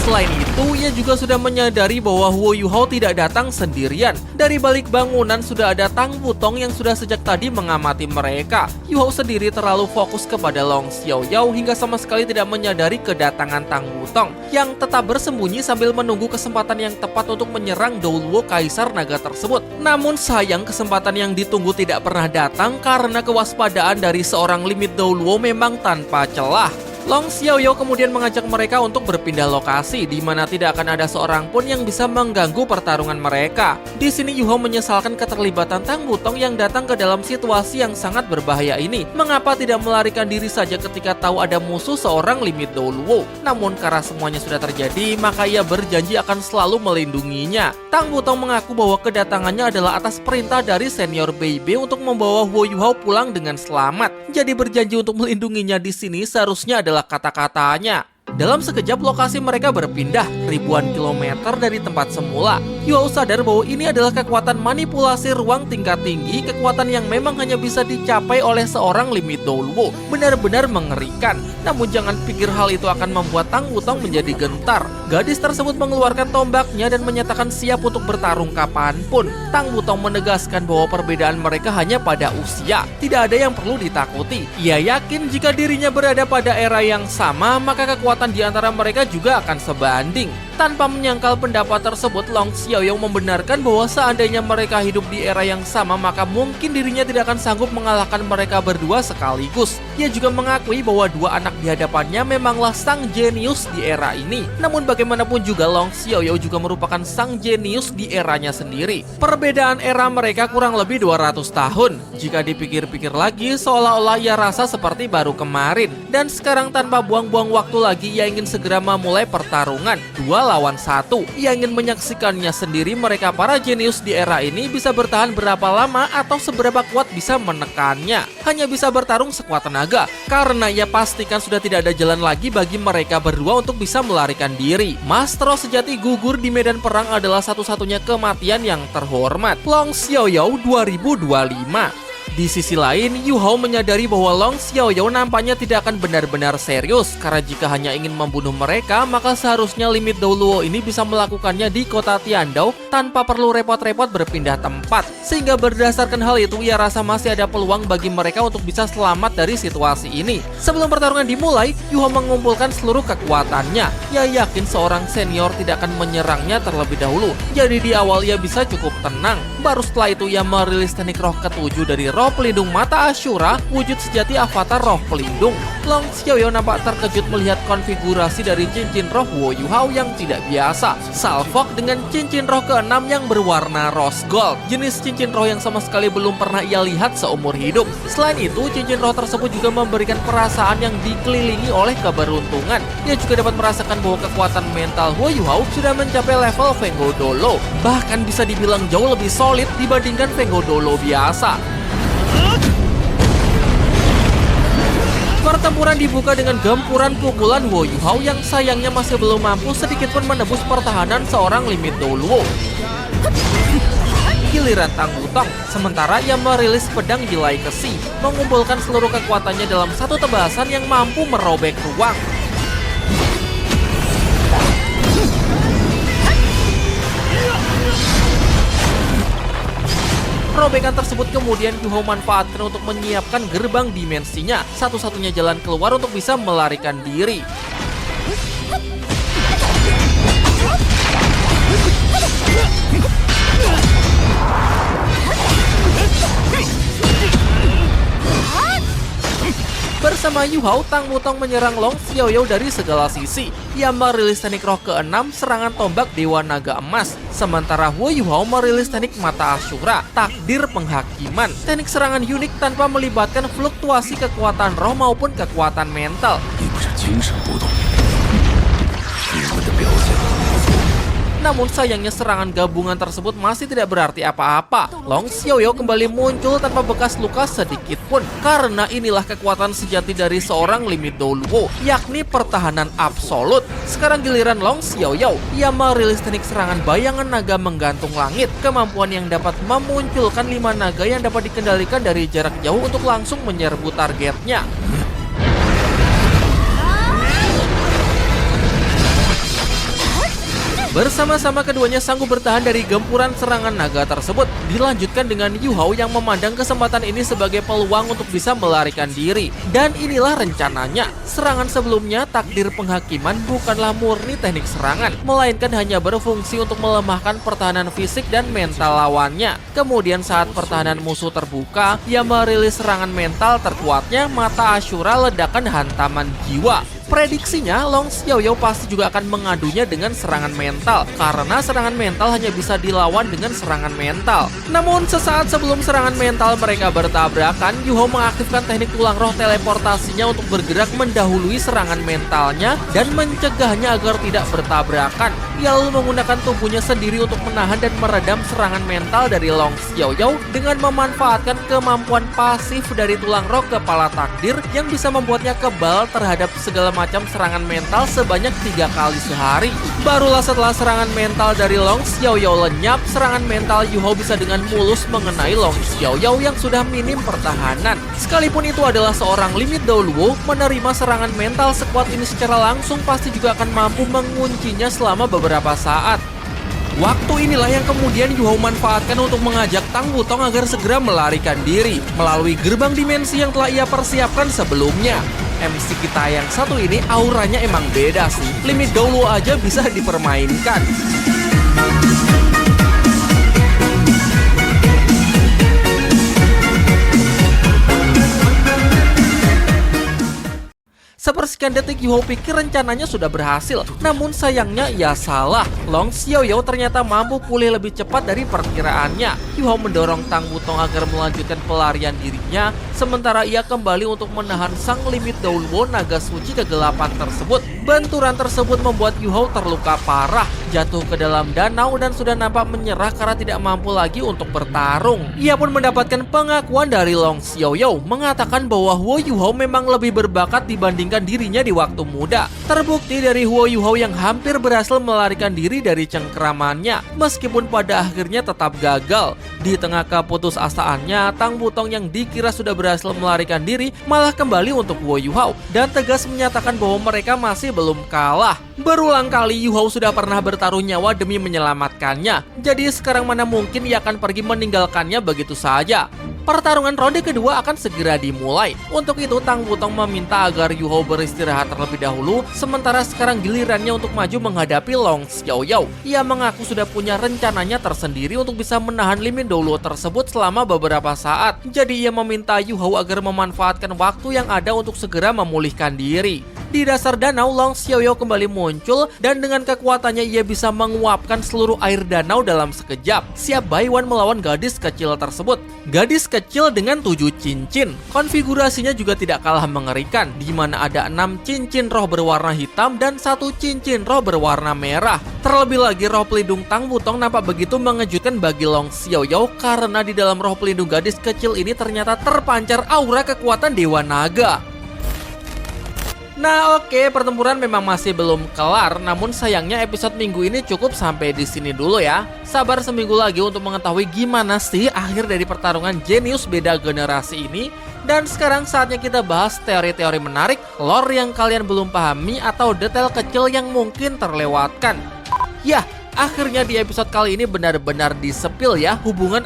A: Selain itu, ia juga sudah menyadari bahwa Wo Yuhao tidak datang sendirian. Dari balik bangunan sudah ada Tang Wutong yang sudah sejak tadi mengamati mereka. Yuhao sendiri terlalu fokus kepada Long Xiaoyao hingga sama sekali tidak menyadari kedatangan Tang Wutong, yang tetap bersembunyi sambil menunggu kesempatan yang tepat untuk menyerang Douluo Kaisar Naga tersebut. Namun sayang, kesempatan yang ditunggu tidak pernah datang karena kewaspadaan dari seorang limit Douluo memang tanpa celah. Long Xiaoyao kemudian mengajak mereka untuk berpindah lokasi, di mana tidak akan ada seorang pun yang bisa mengganggu pertarungan mereka. Di sini Yuhao menyesalkan keterlibatan Tang Wutong yang datang ke dalam situasi yang sangat berbahaya ini. Mengapa tidak melarikan diri saja ketika tahu ada musuh seorang limit Douluo? Namun karena semuanya sudah terjadi, maka ia berjanji akan selalu melindunginya. Tang Wutong mengaku bahwa kedatangannya adalah atas perintah dari senior Beibei untuk membawa Wo Yuhao pulang dengan selamat. Jadi berjanji untuk melindunginya di sini seharusnya adalah kata-katanya. Dalam sekejap lokasi mereka berpindah ribuan kilometer dari tempat semula. Yuhao sadar bahwa ini adalah kekuatan manipulasi ruang tingkat tinggi, kekuatan yang memang hanya bisa dicapai oleh seorang limit Douluo. Benar-benar mengerikan. Namun jangan pikir hal itu akan membuat Tang Wutong menjadi gentar. Gadis tersebut mengeluarkan tombaknya dan menyatakan siap untuk bertarung kapanpun. Tang Wutong menegaskan bahwa perbedaan mereka hanya pada usia. Tidak ada yang perlu ditakuti. Ia yakin jika dirinya berada pada era yang sama, maka kekuatan di antara mereka juga akan sebanding. Tanpa menyangkal pendapat tersebut, Long Xiaoyao membenarkan bahwa seandainya mereka hidup di era yang sama, maka mungkin dirinya tidak akan sanggup mengalahkan mereka berdua sekaligus. Ia juga mengakui bahwa dua anak di hadapannya memanglah sang jenius di era ini. Namun bagaimanapun juga Long Xiaoyao juga merupakan sang jenius di eranya sendiri. Perbedaan era mereka kurang lebih 200 tahun. Jika dipikir-pikir lagi, seolah-olah ia rasa seperti baru kemarin. Dan sekarang tanpa buang-buang waktu lagi, ia ingin segera memulai pertarungan 2 lawan 1. Ia ingin menyaksikannya sendiri mereka para jenius di era ini bisa bertahan berapa lama atau seberapa kuat bisa menekannya. Hanya bisa bertarung sekuat tenaga, karena ia pastikan sudah tidak ada jalan lagi bagi mereka berdua untuk bisa melarikan diri. Mastro sejati gugur di medan perang adalah satu-satunya kematian yang terhormat. Long Xiaoyao 2025. Di sisi lain, Yuhao menyadari bahwa Long Xiaoyao nampaknya tidak akan benar-benar serius, karena jika hanya ingin membunuh mereka, maka seharusnya limit Douluo ini bisa melakukannya di kota Tiandao tanpa perlu repot-repot berpindah tempat. Sehingga berdasarkan hal itu, ia rasa masih ada peluang bagi mereka untuk bisa selamat dari situasi ini. Sebelum pertarungan dimulai, Yuhao mengumpulkan seluruh kekuatannya. Ia yakin seorang senior tidak akan menyerangnya terlebih dahulu. Jadi di awal ia bisa cukup tenang. Baru setelah itu ia merilis teknik roh ke-7 dari roh pelindung mata Ashura, wujud sejati avatar roh pelindung. Long Xiaoyao nampak terkejut melihat konfigurasi dari cincin roh Wu Yuhao yang tidak biasa. Salfok dengan cincin roh ke-6 yang berwarna rose gold. Jenis cincin roh yang sama sekali belum pernah ia lihat seumur hidup. Selain itu, cincin roh tersebut juga memberikan perasaan yang dikelilingi oleh keberuntungan. Ia juga dapat merasakan bahwa kekuatan mental Wu Yuhao sudah mencapai level Fenggo Dolo. Bahkan bisa dibilang jauh lebih solid dibandingkan Fenggo Dolo biasa. Pertempuran dibuka dengan gempuran pukulan Wu Yuhao yang sayangnya masih belum mampu sedikitpun menembus pertahanan seorang limit Doluo. Giliran Tang Wutong, sementara ia merilis pedang Jilai Kesi, mengumpulkan seluruh kekuatannya dalam satu tebasan yang mampu merobek ruang. Robekan tersebut kemudian Yuhao manfaatkan untuk menyiapkan gerbang dimensinya, satu-satunya jalan keluar untuk bisa melarikan diri. Bersama Yuhao, Tang Wutong menyerang Long Xiaoyao dari segala sisi. Ia merilis teknik roh ke-6 serangan tombak Dewa Naga Emas. Sementara Wu Yuhao merilis teknik Mata Asyura, takdir penghakiman. Teknik serangan unik tanpa melibatkan fluktuasi kekuatan roh maupun kekuatan mental. Namun sayangnya serangan gabungan tersebut masih tidak berarti apa-apa. Long Xiaoyao kembali muncul tanpa bekas luka sedikit pun. Karena inilah kekuatan sejati dari seorang limit Doluo, yakni pertahanan absolut. Sekarang giliran Long Xiaoyao. Ia merilis teknik serangan bayangan naga menggantung langit. Kemampuan yang dapat memunculkan 5 naga yang dapat dikendalikan dari jarak jauh untuk langsung menyerbu targetnya. Bersama-sama keduanya sanggup bertahan dari gempuran serangan naga tersebut. Dilanjutkan dengan Yuhao yang memandang kesempatan ini sebagai peluang untuk bisa melarikan diri. Dan inilah rencananya. Serangan sebelumnya, takdir penghakiman bukanlah murni teknik serangan, melainkan hanya berfungsi untuk melemahkan pertahanan fisik dan mental lawannya. Kemudian saat pertahanan musuh terbuka, ia merilis serangan mental terkuatnya Mata Asyura ledakan hantaman jiwa. Prediksinya, Long Xiaoyao pasti juga akan mengadunya dengan serangan mental, karena serangan mental hanya bisa dilawan dengan serangan mental. Namun sesaat sebelum serangan mental mereka bertabrakan, Yuhao mengaktifkan teknik tulang roh teleportasinya untuk bergerak mendahului serangan mentalnya dan mencegahnya agar tidak bertabrakan. Ia lalu menggunakan tubuhnya sendiri untuk menahan dan meredam serangan mental dari Long Xiaoyao dengan memanfaatkan kemampuan pasif dari tulang roh kepala takdir yang bisa membuatnya kebal terhadap segala macam serangan mental sebanyak 3 kali sehari. Barulah setelah serangan mental dari Long Xiaoyao lenyap, serangan mental Yuhao bisa dengan mulus mengenai Long Xiaoyao yang sudah minim pertahanan. Sekalipun itu adalah seorang limit Doluo, menerima serangan mental sekuat ini secara langsung pasti juga akan mampu menguncinya selama beberapa saat. Waktu inilah yang kemudian Yuhao manfaatkan untuk mengajak Tang Wutong agar segera melarikan diri melalui gerbang dimensi yang telah ia persiapkan sebelumnya. MC kita yang satu ini auranya emang beda sih. Limit Doluo aja bisa dipermainkan. Sepersekian detik Yuhao pikir rencananya sudah berhasil, namun sayangnya ia salah. Long Xiaoyao ternyata mampu pulih lebih cepat dari perkiraannya. Yuhao mendorong Tang Wutong agar melanjutkan pelarian dirinya, sementara ia kembali untuk menahan sang limit Doluo naga suci kegelapan tersebut. Benturan tersebut membuat Yuhao terluka parah, jatuh ke dalam danau dan sudah nampak menyerah karena tidak mampu lagi untuk bertarung. Ia pun mendapatkan pengakuan dari Long Xiaoyao, mengatakan bahwa Wu Yuhao memang lebih berbakat dibandingkan dirinya di waktu muda. Terbukti dari Wu Yuhao yang hampir berhasil melarikan diri dari cengkeramannya, meskipun pada akhirnya tetap gagal. Di tengah keputusasaannya, Tang Wutong yang dikira sudah berhasil melarikan diri malah kembali untuk Wu Yuhao dan tegas menyatakan bahwa mereka masih belum kalah. Berulang kali Yuhao sudah pernah bertaruh nyawa demi menyelamatkannya, jadi sekarang mana mungkin ia akan pergi meninggalkannya begitu saja. Pertarungan ronde kedua akan segera dimulai. Untuk itu, Tang Wutong meminta agar Yu Hao beristirahat terlebih dahulu, sementara sekarang gilirannya untuk maju menghadapi Long Xiaoyao. Ia mengaku sudah punya rencananya tersendiri untuk bisa menahan Lee Min Doulo tersebut selama beberapa saat. Jadi ia meminta Yu Hao agar memanfaatkan waktu yang ada untuk segera memulihkan diri. Di dasar danau, Long Xiaoyao kembali muncul dan dengan kekuatannya ia bisa menguapkan seluruh air danau dalam sekejap. Siap Baiwan melawan gadis kecil tersebut. Gadis kecil dengan 7 cincin. Konfigurasinya juga tidak kalah mengerikan, di mana ada 6 cincin roh berwarna hitam dan 1 cincin roh berwarna merah. Terlebih lagi, roh pelindung Tang Wutong nampak begitu mengejutkan bagi Long Xiaoyao karena di dalam roh pelindung gadis kecil ini ternyata terpancar aura kekuatan Dewa Naga. Nah oke, pertempuran memang masih belum kelar, namun sayangnya episode minggu ini cukup sampai di sini dulu ya. Sabar seminggu lagi untuk mengetahui gimana sih akhir dari pertarungan jenius beda generasi ini. Dan sekarang saatnya kita bahas teori-teori menarik, lore yang kalian belum pahami atau detail kecil yang mungkin terlewatkan. Yah, akhirnya di episode kali ini benar-benar disepil ya hubungan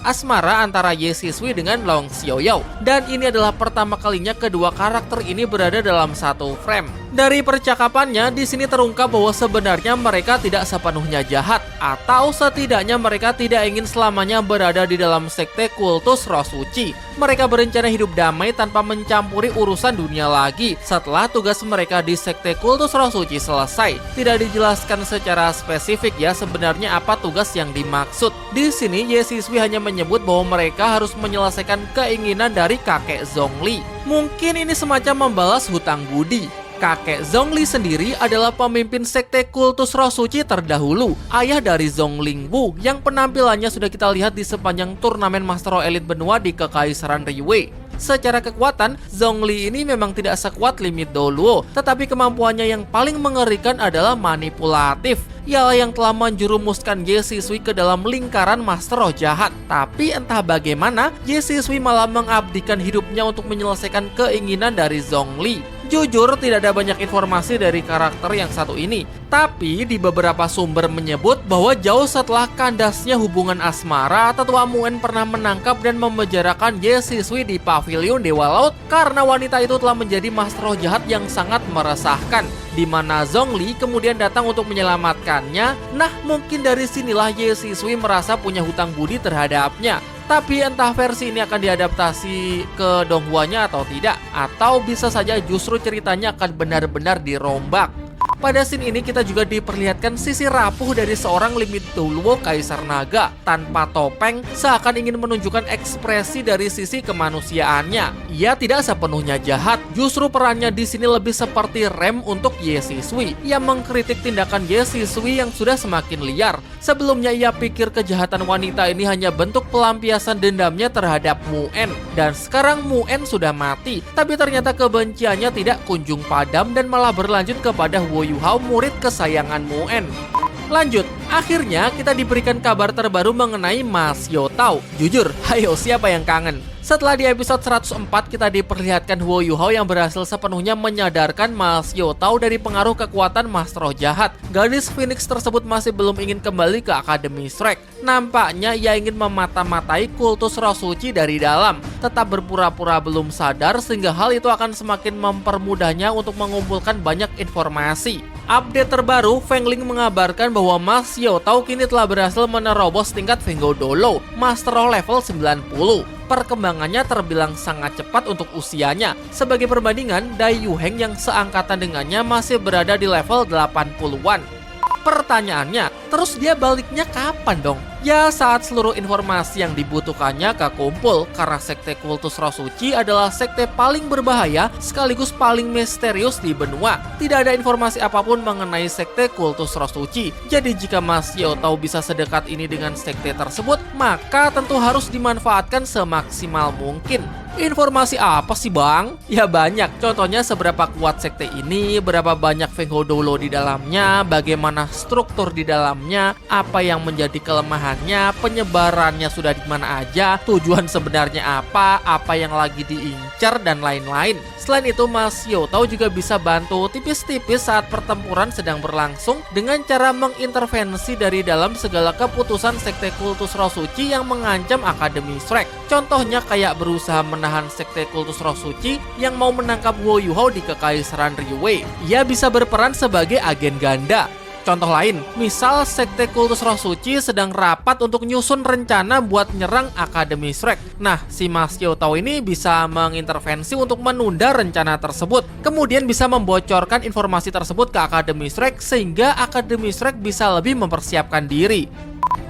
A: asmara antara Ye Sisui dengan Long Xiaoyao. Dan ini adalah pertama kalinya kedua karakter ini berada dalam satu frame. Dari percakapannya di sini terungkap bahwa sebenarnya mereka tidak sepenuhnya jahat, atau setidaknya mereka tidak ingin selamanya berada di dalam sekte kultus roh suci. Mereka berencana hidup damai tanpa mencampuri urusan dunia lagi setelah tugas mereka di sekte kultus roh suci selesai. Tidak dijelaskan secara spesifik ya sebenarnya apa tugas yang dimaksud. Di sini Ye Sisui hanya menyebut bahwa mereka harus menyelesaikan keinginan dari kakek Zhongli. Mungkin ini semacam membalas hutang budi. Kakek Zhongli sendiri adalah pemimpin sekte kultus roh suci terdahulu, ayah dari Zonglingwu yang penampilannya sudah kita lihat di sepanjang turnamen Master Roh Elite benua di Kekaisaran Riwei. Secara kekuatan, Zhongli ini memang tidak sekuat Lee Min Doulo, tetapi kemampuannya yang paling mengerikan adalah manipulatif. Ialah yang telah menjerumuskan Ye Sisui ke dalam lingkaran Master Roh jahat. Tapi entah bagaimana, Ye Sisui malah mengabdikan hidupnya untuk menyelesaikan keinginan dari Zhongli. Jujur tidak ada banyak informasi dari karakter yang satu ini, tapi di beberapa sumber menyebut bahwa jauh setelah kandasnya hubungan asmara, Tetua Muen pernah menangkap dan memenjarakan Ye Sisui di pavilion Dewa Laut karena wanita itu telah menjadi master roh jahat yang sangat meresahkan, di mana Zhongli kemudian datang untuk menyelamatkannya. Nah, mungkin dari sinilah Ye Sisui merasa punya hutang budi terhadapnya. Tapi entah versi ini akan diadaptasi ke Donghuanya atau tidak, atau bisa saja justru ceritanya akan benar-benar dirombak. Pada scene ini kita juga diperlihatkan sisi rapuh dari seorang Lee Min Doulo Kaisar Naga tanpa topeng, seakan ingin menunjukkan ekspresi dari sisi kemanusiaannya. Ia tidak sepenuhnya jahat, justru perannya di sini lebih seperti rem untuk Ye Sisui yang mengkritik tindakan Ye Sisui yang sudah semakin liar. Sebelumnya ia pikir kejahatan wanita ini hanya bentuk pelampiasan dendamnya terhadap Muen, dan sekarang Muen sudah mati, tapi ternyata kebenciannya tidak kunjung padam dan malah berlanjut kepada Wo Yu Hao, murid kesayangan Muen. Lanjut, akhirnya kita diberikan kabar terbaru mengenai Ma Xiao Tao. Jujur, hayo siapa yang kangen? Setelah di episode 104 kita diperlihatkan Wo Yu Hao yang berhasil sepenuhnya menyadarkan Ma Xiao Tao dari pengaruh kekuatan Master Roh jahat. Gadis Phoenix tersebut masih belum ingin kembali ke Akademi Shrek. Nampaknya ia ingin memata-matai kultus roh suci dari dalam, tetap berpura-pura belum sadar sehingga hal itu akan semakin mempermudahnya untuk mengumpulkan banyak informasi. Update terbaru, Feng Ling mengabarkan bahwa Ma Xiao Tao kini telah berhasil menerobos tingkat Fenggo Dolo, Master Roh level 90. Perkembangannya terbilang sangat cepat untuk usianya. Sebagai perbandingan, Dai Yuheng yang seangkatan dengannya masih berada di level 80-an. Pertanyaannya, terus dia baliknya kapan dong? Ya saat seluruh informasi yang dibutuhkannya kekumpul, karena sekte kultus roh suci adalah sekte paling berbahaya sekaligus paling misterius di benua. Tidak ada informasi apapun mengenai sekte kultus roh suci. Jadi jika Ma Xiao Tao bisa sedekat ini dengan sekte tersebut, maka tentu harus dimanfaatkan semaksimal mungkin. Informasi apa sih bang? Ya banyak, contohnya seberapa kuat sekte ini, berapa banyak Fengho Dolo di dalamnya, bagaimana struktur di dalamnya, apa yang menjadi kelemahan kebutuhannya, penyebarannya sudah di mana aja, tujuan sebenarnya apa yang lagi diincar, dan lain-lain. Selain itu, Mas Youtao juga bisa bantu tipis-tipis saat pertempuran sedang berlangsung dengan cara mengintervensi dari dalam segala keputusan Sekte Kultus Roh Suci yang mengancam Akademi Shrek. Contohnya kayak berusaha menahan Sekte Kultus Roh Suci yang mau menangkap Wo Yuhao di Kekaisaran Riwei. Ia bisa berperan sebagai agen ganda. Contoh lain, misal Sekte Kultus Roh Suci sedang rapat untuk nyusun rencana buat nyerang Akademi Shrek. Nah, si Mas Youtao ini bisa mengintervensi untuk menunda rencana tersebut. Kemudian bisa membocorkan informasi tersebut ke Akademi Shrek sehingga Akademi Shrek bisa lebih mempersiapkan diri.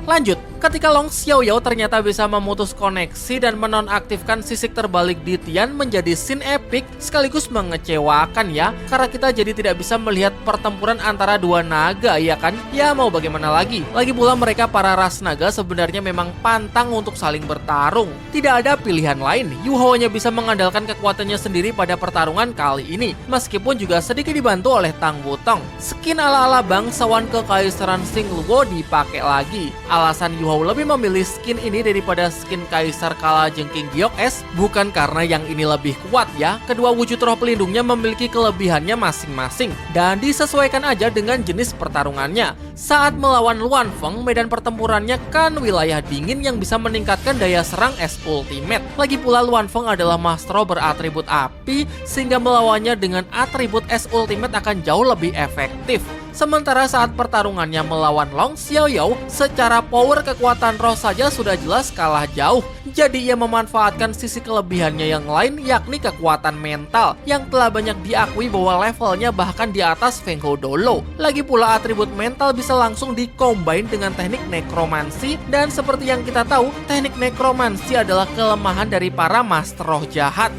A: Lanjut, ketika Long Xiaoyao ternyata bisa memutus koneksi dan menonaktifkan sisik terbalik di Tian menjadi scene epic sekaligus mengecewakan ya, karena kita jadi tidak bisa melihat pertempuran antara dua naga, ya kan? Ya mau bagaimana lagi? Lagi pula mereka para ras naga sebenarnya memang pantang untuk saling bertarung. Tidak ada pilihan lain, Yu Hao hanya bisa mengandalkan kekuatannya sendiri pada pertarungan kali ini, meskipun juga sedikit dibantu oleh Tang Wutong. Skin ala-ala bangsawan Kekaisaran Xing Luo dipakai lagi. Alasan Yu Hao lebih memilih skin ini daripada skin Kaisar Kalajengking Giok S bukan karena yang ini lebih kuat ya. Kedua wujud roh pelindungnya memiliki kelebihannya masing-masing dan disesuaikan aja dengan jenis pertarungannya. Saat melawan Luan Feng, medan pertempurannya kan wilayah dingin yang bisa meningkatkan daya serang S Ultimate. Lagi pula Luan Feng adalah master roh beratribut api sehingga melawannya dengan atribut S Ultimate akan jauh lebih efektif. Sementara saat pertarungannya melawan Long Xiaoyao, secara power kekuatan roh saja sudah jelas kalah jauh. Jadi ia memanfaatkan sisi kelebihannya yang lain, yakni kekuatan mental yang telah banyak diakui bahwa levelnya bahkan di atas Feng Hou Dolo. Lagi pula atribut mental bisa langsung dikombin dengan teknik nekromansi, dan seperti yang kita tahu, teknik nekromansi adalah kelemahan dari para master roh jahat.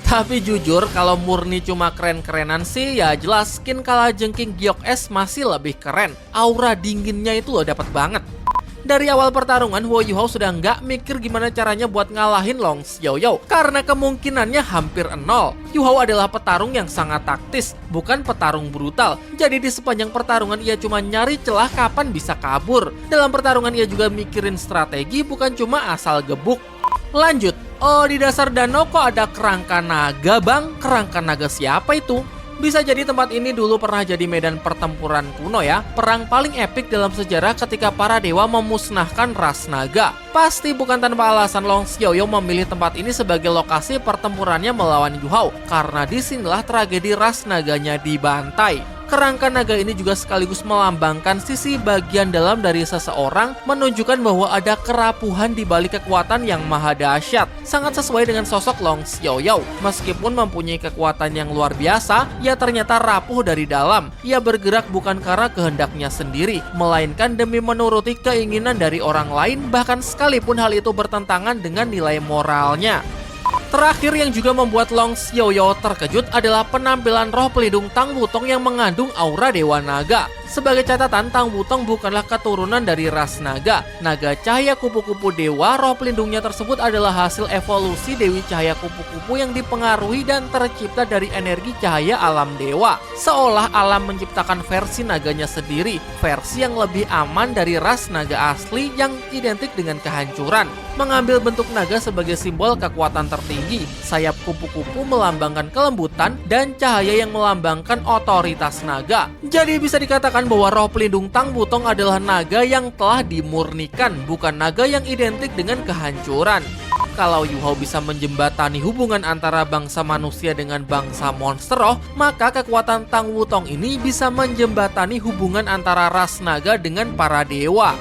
A: Tapi jujur, kalau murni cuma keren-kerenan sih, ya jelas skin Kalajengking Giok S masih lebih keren. Aura dinginnya itu loh dapet banget. Dari awal pertarungan, Wo Yuhao sudah nggak mikir gimana caranya buat ngalahin Long Xiaoyao, karena kemungkinannya hampir nol. Yuhao adalah petarung yang sangat taktis, bukan petarung brutal. Jadi di sepanjang pertarungan ia cuma nyari celah kapan bisa kabur. Dalam pertarungan ia juga mikirin strategi, bukan cuma asal gebuk. Lanjut, di dasar danau kok ada kerangka naga bang? Kerangka naga siapa itu? Bisa jadi tempat ini dulu pernah jadi medan pertempuran kuno ya. Perang paling epik dalam sejarah ketika para dewa memusnahkan ras naga. Pasti bukan tanpa alasan Long Xiaoyao memilih tempat ini sebagai lokasi pertempurannya melawan Yu Hao, karena disinilah tragedi ras naganya dibantai. Kerangka naga ini juga sekaligus melambangkan sisi bagian dalam dari seseorang, menunjukkan bahwa ada kerapuhan di balik kekuatan yang maha dahsyat. Sangat sesuai dengan sosok Long Xiaoyao. Meskipun mempunyai kekuatan yang luar biasa, ia ternyata rapuh dari dalam. Ia bergerak bukan karena kehendaknya sendiri, melainkan demi menuruti keinginan dari orang lain, bahkan sekalipun hal itu bertentangan dengan nilai moralnya. Terakhir yang juga membuat Long Xiaoyao terkejut adalah penampilan roh pelindung Tang Wutong yang mengandung aura Dewa Naga. Sebagai catatan, Tang Wutong bukanlah keturunan dari ras naga. Naga cahaya kupu-kupu dewa, roh pelindungnya tersebut adalah hasil evolusi Dewi Cahaya Kupu-Kupu yang dipengaruhi dan tercipta dari energi cahaya alam dewa. Seolah alam menciptakan versi naganya sendiri, versi yang lebih aman dari ras naga asli yang identik dengan kehancuran. Mengambil bentuk naga sebagai simbol kekuatan tertinggi, sayap kupu-kupu melambangkan kelembutan, dan cahaya yang melambangkan otoritas naga. Jadi bisa dikatakan bahwa roh pelindung Tang Wutong adalah naga yang telah dimurnikan, bukan naga yang identik dengan kehancuran. Kalau Yu Hao bisa menjembatani hubungan antara bangsa manusia dengan bangsa monster roh, maka kekuatan Tang Wutong ini bisa menjembatani hubungan antara ras naga dengan para dewa.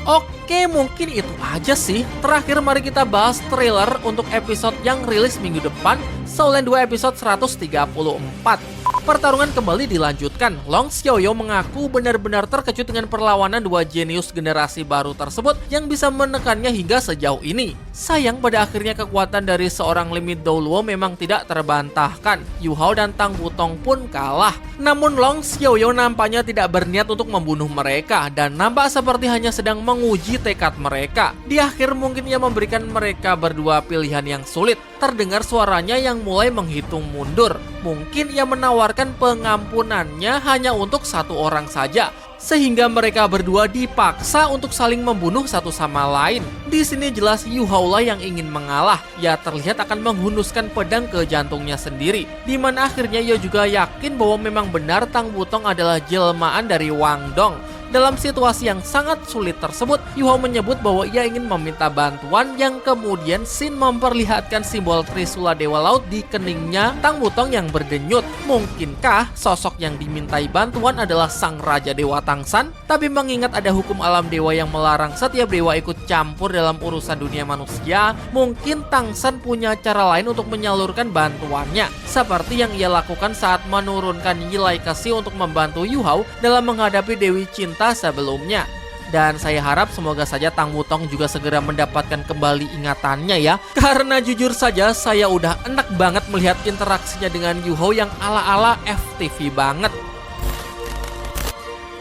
A: Oke, mungkin itu aja sih. Terakhir mari kita bahas trailer untuk episode yang rilis minggu depan, Soulland 2 episode 134. Pertarungan kembali dilanjutkan. Long Xiaoyao mengaku benar-benar terkejut dengan perlawanan dua jenius generasi baru tersebut yang bisa menekannya hingga sejauh ini. Sayang pada akhirnya kekuatan dari seorang Limit Doluo memang tidak terbantahkan. Yu Hao dan Tang Wutong pun kalah. Namun Long Xiaoyao nampaknya tidak berniat untuk membunuh mereka dan nampak seperti hanya sedang menguji tekad mereka. Di akhir mungkin ia memberikan mereka berdua pilihan yang sulit. Terdengar suaranya yang mulai menghitung mundur. Mungkin ia menawarkan menawarkan pengampunannya hanya untuk satu orang saja. Sehingga mereka berdua dipaksa untuk saling membunuh satu sama lain. Di sini jelas Yu Hao lah yang ingin mengalah. Ia terlihat akan menghunuskan pedang ke jantungnya sendiri. Di mana akhirnya ia juga yakin bahwa memang benar Tang Wutong adalah jelmaan dari Wang Dong. Dalam situasi yang sangat sulit tersebut, Yu Hao menyebut bahwa ia ingin meminta bantuan yang kemudian Shin memperlihatkan simbol Trisula Dewa Laut di keningnya Tang Wutong yang berdenyut. Mungkinkah sosok yang dimintai bantuan adalah sang Raja Dewa Tangsan? Tapi mengingat ada hukum alam dewa yang melarang setiap dewa ikut campur dalam urusan dunia manusia, mungkin Tangsan punya cara lain untuk menyalurkan bantuannya. Seperti yang ia lakukan saat menurunkan Yilai Kesi untuk membantu Yu Hao dalam menghadapi Dewi Cinta sebelumnya. Dan saya harap semoga saja Tang Wutong juga segera mendapatkan kembali ingatannya ya. Karena jujur saja saya udah enak banget melihat interaksinya dengan Yu Hao yang ala-ala FTV banget.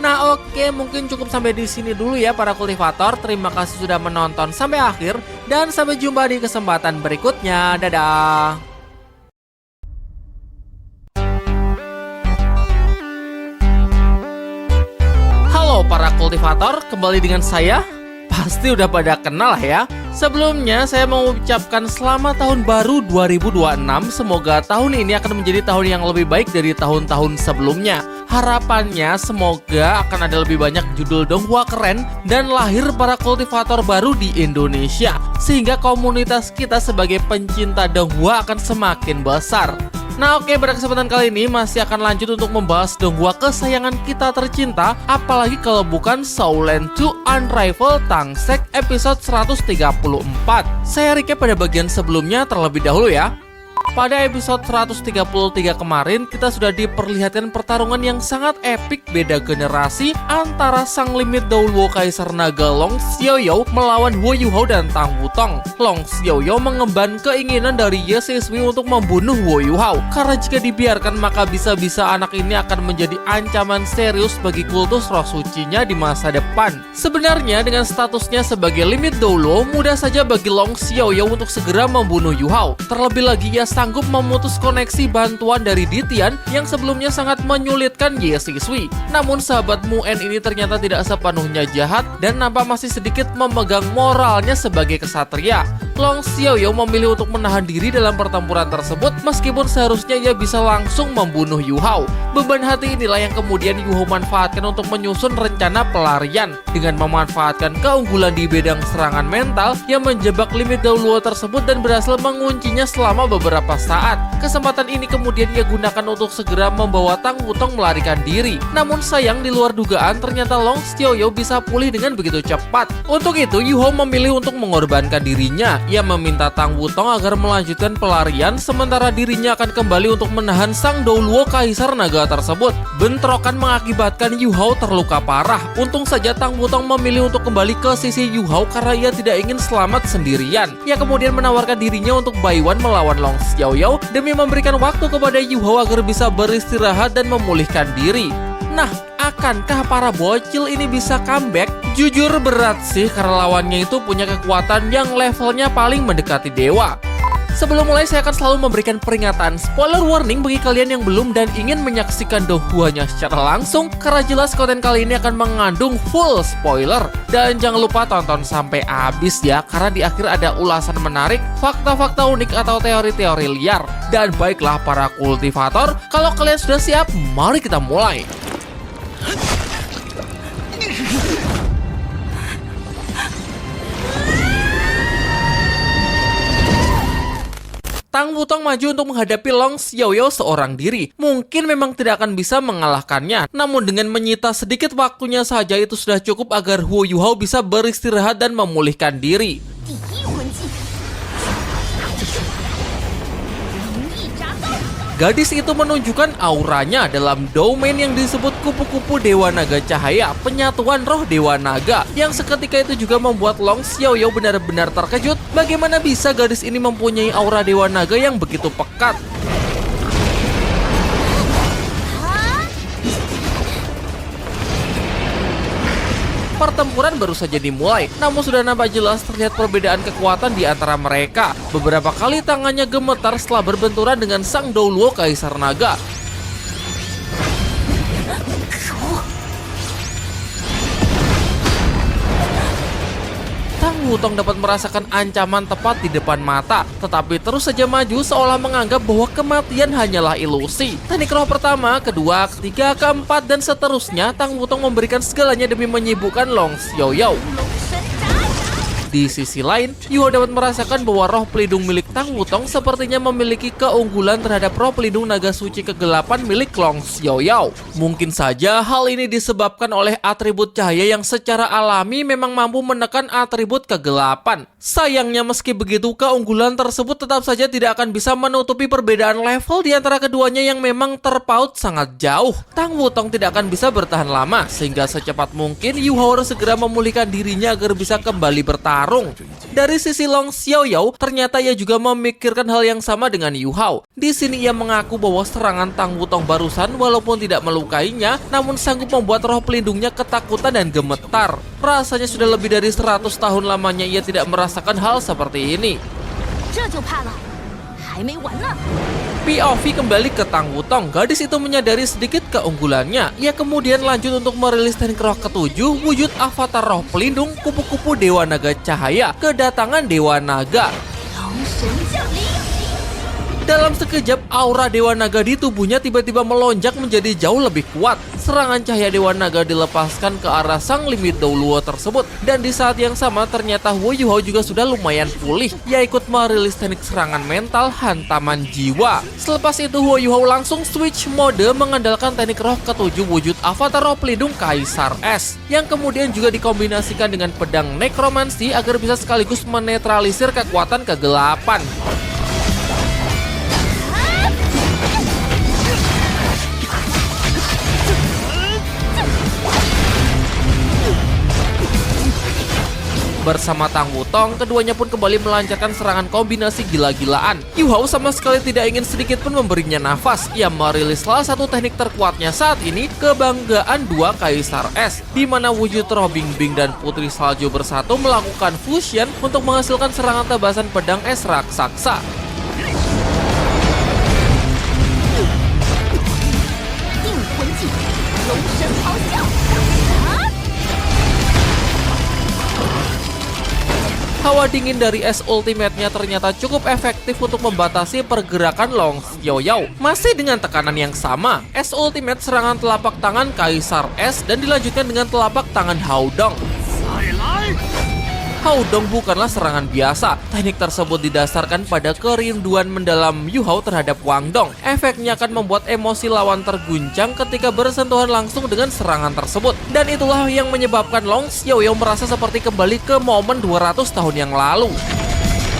A: Nah oke, mungkin cukup sampai di sini dulu ya para kultivator. Terima kasih sudah menonton sampai akhir dan sampai jumpa di kesempatan berikutnya. Dadah. Halo para kultivator, kembali dengan saya. Pasti udah pada kenal ya. Sebelumnya saya mau ucapkan selamat tahun baru 2026. Semoga tahun ini akan menjadi tahun yang lebih baik dari tahun-tahun sebelumnya. Harapannya semoga akan ada lebih banyak judul donghua keren dan lahir para kultivator baru di Indonesia. Sehingga komunitas kita sebagai pencinta donghua akan semakin besar. Nah oke, pada kesempatan kali ini masih akan lanjut untuk membahas donghua kesayangan kita tercinta. Apalagi kalau bukan Shaolan 2 Unravel Tang Sek episode 134. Saya recap pada bagian sebelumnya terlebih dahulu ya. Pada episode 133 kemarin, kita sudah diperlihatkan pertarungan yang sangat epik beda generasi antara sang limit Douluo Kaisar Naga Long Xiaoyou melawan Huo Yuhao dan Tang Wutong. Long Xiaoyou mengemban keinginan dari Ye Sisui untuk membunuh Huo Yuhao, karena jika dibiarkan maka bisa-bisa anak ini akan menjadi ancaman serius bagi kultus roh sucinya di masa depan. Sebenarnya dengan statusnya sebagai limit Douluo, mudah saja bagi Long Xiaoyou untuk segera membunuh Yuhao. Terlebih lagi ia sanggup memutus koneksi bantuan dari Ditian yang sebelumnya sangat menyulitkan Ye Sisui. Namun sahabat Muen ini ternyata tidak sepenuhnya jahat dan nampak masih sedikit memegang moralnya sebagai kesatria. Long Xiaoyou memilih untuk menahan diri dalam pertempuran tersebut meskipun seharusnya ia bisa langsung membunuh Yu Hao. Beban hati inilah yang kemudian Yu Hao manfaatkan untuk menyusun rencana pelarian dengan memanfaatkan keunggulan di bidang serangan mental yang menjebak limit Douluo tersebut dan berhasil menguncinya selama beberapa saat. Kesempatan ini kemudian ia gunakan untuk segera membawa Tang Wutong melarikan diri. Namun sayang di luar dugaan ternyata Long Xiaoyou bisa pulih dengan begitu cepat. Untuk itu Yu Hao memilih untuk mengorbankan dirinya. Ia meminta Tang Wutong agar melanjutkan pelarian sementara dirinya akan kembali untuk menahan sang Douluo Kaisar Naga tersebut. Bentrokan mengakibatkan Yu Hao terluka parah. Untung saja Tang Wutong memilih untuk kembali ke sisi Yu Hao karena ia tidak ingin selamat sendirian. Ia kemudian menawarkan dirinya untuk Baiwan melawan Long Xiaoyou demi memberikan waktu kepada Yu Hao agar bisa beristirahat dan memulihkan diri. Nah, akankah para bocil ini bisa comeback? Jujur berat sih karena lawannya itu punya kekuatan yang levelnya paling mendekati dewa. Sebelum mulai saya akan selalu memberikan peringatan spoiler warning bagi kalian yang belum dan ingin menyaksikan donghua-nya secara langsung karena jelas konten kali ini akan mengandung full spoiler. Dan jangan lupa tonton sampai habis ya karena di akhir ada ulasan menarik, fakta-fakta unik atau teori-teori liar. Dan baiklah para kultivator, kalau kalian sudah siap, mari kita mulai. Tang Wutong maju untuk menghadapi Long Xiaoyou seorang diri. Mungkin memang tidak akan bisa mengalahkannya. Namun dengan menyita sedikit waktunya saja itu sudah cukup agar Huo Yuhao bisa beristirahat dan memulihkan diri. Gadis itu menunjukkan auranya dalam domain yang disebut kupu-kupu Dewa Naga Cahaya, penyatuan roh Dewa Naga, yang seketika itu juga membuat Long Xiaoyou benar-benar terkejut bagaimana bisa gadis ini mempunyai aura Dewa Naga yang begitu pekat. Pertempuran baru saja dimulai, namun sudah nampak jelas terlihat perbedaan kekuatan di antara mereka. Beberapa kali tangannya gemetar setelah berbenturan dengan sang Douluo Kaisar Naga. Wutong dapat merasakan ancaman tepat di depan mata, tetapi terus saja maju seolah menganggap bahwa kematian hanyalah ilusi. Teknik roh pertama, kedua, ketiga, keempat, dan seterusnya, Tang Wutong memberikan segalanya demi menyibukkan Long Xiaoyao. Di sisi lain, Yu Hao dapat merasakan bahwa roh pelindung milik Tang Wutong sepertinya memiliki keunggulan terhadap roh pelindung naga suci kegelapan milik Long Xiaoyao. Mungkin saja hal ini disebabkan oleh atribut cahaya yang secara alami memang mampu menekan atribut kegelapan. Sayangnya meski begitu, keunggulan tersebut tetap saja tidak akan bisa menutupi perbedaan level di antara keduanya yang memang terpaut sangat jauh. Tang Wutong tidak akan bisa bertahan lama, sehingga secepat mungkin Yu Hao harus segera memulihkan dirinya agar bisa kembali bertarung. Dari sisi Long Xiaoyao, ternyata ia juga memikirkan hal yang sama dengan Yu Hao. Di sini ia mengaku bahwa serangan Tang Wutong barusan walaupun tidak melukainya, namun sanggup membuat roh pelindungnya ketakutan dan gemetar. Rasanya sudah lebih dari 100 tahun lamanya ia tidak merasakan hal seperti ini. POV kembali ke Tang Wutong. Gadis itu menyadari sedikit keunggulannya. Ia kemudian lanjut untuk merilis teknik roh ketujuh, wujud avatar roh pelindung kupu-kupu Dewa Naga Cahaya, kedatangan Dewa Naga. Dalam sekejap, aura Dewa Naga di tubuhnya tiba-tiba melonjak menjadi jauh lebih kuat. Serangan cahaya Dewa Naga dilepaskan ke arah sang limit Douluo tersebut. Dan di saat yang sama, ternyata Wu Yuhao juga sudah lumayan pulih. Ia ikut merilis teknik serangan mental hantaman jiwa. Selepas itu, Wu Yuhao langsung switch mode mengandalkan teknik roh ketujuh wujud avatar roh pelindung Kaisar Es, yang kemudian juga dikombinasikan dengan pedang nekromansi agar bisa sekaligus menetralisir kekuatan kegelapan. Bersama Tang Wutong, keduanya pun kembali melancarkan serangan kombinasi gila-gilaan. Yu Hao sama sekali tidak ingin sedikit pun memberinya nafas. Ia merilis salah satu teknik terkuatnya saat ini, kebanggaan dua Kaisar Es, di mana wujud roh Bingbing dan Putri Salju bersatu melakukan fusion untuk menghasilkan serangan tebasan pedang es raksasa. Hawa dingin dari es ultimate-nya ternyata cukup efektif untuk membatasi pergerakan Long Xiaoyao. Masih dengan tekanan yang sama, es ultimate serangan telapak tangan Kaisar Es dan dilanjutkan dengan telapak tangan Haodong. Haodong bukanlah serangan biasa. Teknik tersebut didasarkan pada kerinduan mendalam Yu Hao terhadap Wang Dong. Efeknya akan membuat emosi lawan terguncang ketika bersentuhan langsung dengan serangan tersebut. Dan itulah yang menyebabkan Long Xiaoyao merasa seperti kembali ke momen 200 tahun yang lalu.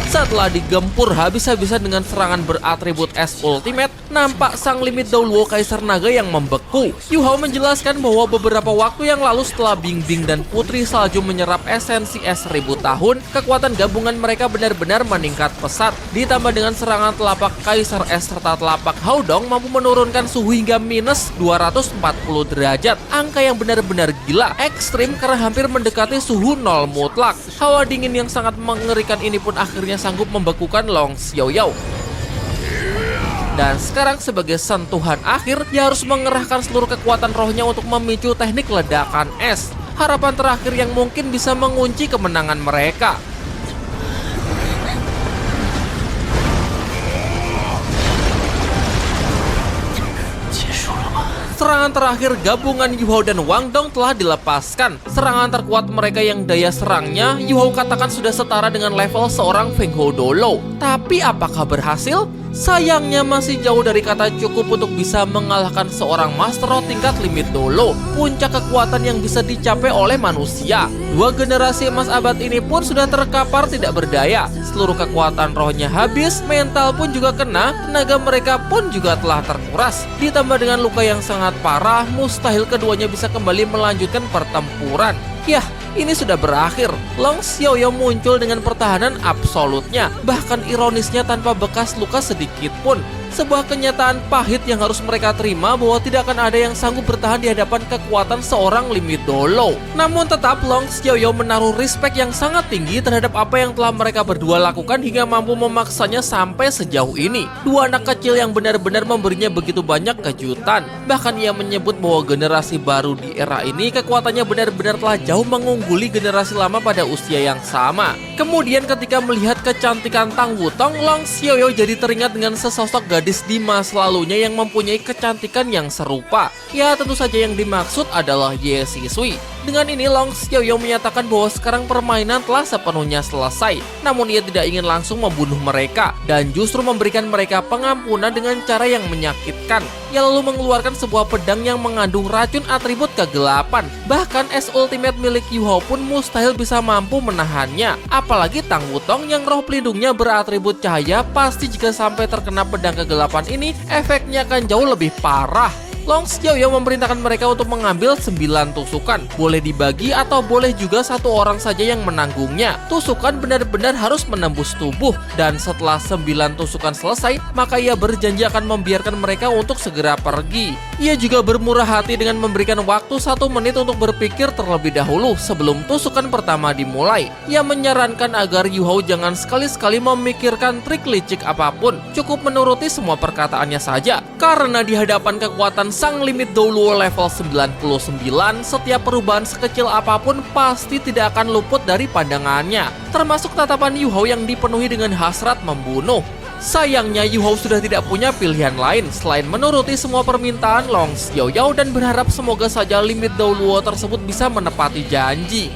A: Setelah digempur habis-habisan dengan serangan beratribut es ultimate, nampak sang limit Douluo Kaisar Naga yang membeku. Yu Hao menjelaskan bahwa beberapa waktu yang lalu setelah Bingbing dan Putri Salju menyerap esensi es 1000 tahun, kekuatan gabungan mereka benar-benar meningkat pesat. Ditambah dengan serangan telapak Kaisar Es serta telapak Haodong mampu menurunkan suhu hingga minus 240 derajat. Angka yang benar-benar gila, ekstrim karena hampir mendekati suhu nol mutlak. Hawa dingin yang sangat mengerikan ini pun akhirnya sanggup membekukan Long Xiaoyao. Dan sekarang sebagai sentuhan akhir, dia harus mengerahkan seluruh kekuatan rohnya untuk memicu teknik ledakan es. Harapan terakhir yang mungkin bisa mengunci kemenangan mereka. Serangan terakhir gabungan Yu Hao dan Wang Dong telah dilepaskan. Serangan terkuat mereka yang daya serangnya Yu Hao katakan sudah setara dengan level seorang Feng Hou Dolo. Tapi apakah berhasil? Sayangnya masih jauh dari kata cukup untuk bisa mengalahkan seorang Master Roh tingkat limit Dolo, puncak kekuatan yang bisa dicapai oleh manusia. Dua generasi emas abad ini pun sudah terkapar tidak berdaya. Seluruh kekuatan rohnya habis, mental pun juga kena, tenaga mereka pun juga telah terkuras. Ditambah dengan luka yang sangat parah, mustahil keduanya bisa kembali melanjutkan pertempuran. Yah, ini sudah berakhir. Long Xiaoyao muncul dengan pertahanan absolutnya, bahkan ironisnya tanpa bekas luka sedikit pun. Sebuah kenyataan pahit yang harus mereka terima bahwa tidak akan ada yang sanggup bertahan di hadapan kekuatan seorang Limit Dolo. Namun tetap Long Xiaoyao menaruh respek yang sangat tinggi terhadap apa yang telah mereka berdua lakukan hingga mampu memaksanya sampai sejauh ini. Dua anak kecil yang benar-benar memberinya begitu banyak kejutan. Bahkan ia menyebut bahwa generasi baru di era ini kekuatannya benar-benar telah jauh mengungguli generasi lama pada usia yang sama. Kemudian ketika melihat kecantikan Tang Wutong, Long Xiaoyao jadi teringat dengan sesosok gadis di masa lalunya yang mempunyai kecantikan yang serupa. Ya, tentu saja yang dimaksud adalah Ye Sisui. Dengan ini Long Xiaoyao menyatakan bahwa sekarang permainan telah sepenuhnya selesai. Namun ia tidak ingin langsung membunuh mereka dan justru memberikan mereka pengampunan dengan cara yang menyakitkan. Ia lalu mengeluarkan sebuah pedang yang mengandung racun atribut kegelapan. Bahkan es ultimate milik Yu Hao pun mustahil bisa mampu menahannya. Apalagi Tang Wutong yang roh pelindungnya beratribut cahaya, pasti jika sampai terkena pedang kegelapan ini, efeknya akan jauh lebih parah. Long Xiaoyao memerintahkan mereka untuk mengambil 9 tusukan. Boleh dibagi atau boleh juga satu orang saja yang menanggungnya. Tusukan benar-benar harus menembus tubuh. Dan setelah 9 tusukan selesai, maka ia berjanji akan membiarkan mereka untuk segera pergi. Ia juga bermurah hati dengan memberikan waktu 1 menit untuk berpikir terlebih dahulu sebelum tusukan pertama dimulai. Ia menyarankan agar Yu Hao jangan sekali-sekali memikirkan trik licik apapun. Cukup menuruti semua perkataannya saja. Karena di hadapan kekuatan sang Limit Dolo level 99, setiap perubahan sekecil apapun pasti tidak akan luput dari pandangannya, termasuk tatapan Yu Hao yang dipenuhi dengan hasrat membunuh. Sayangnya Yu Hao sudah tidak punya pilihan lain selain menuruti semua permintaan Long Xiaoyao dan berharap semoga saja Limit Dolo tersebut bisa menepati janji.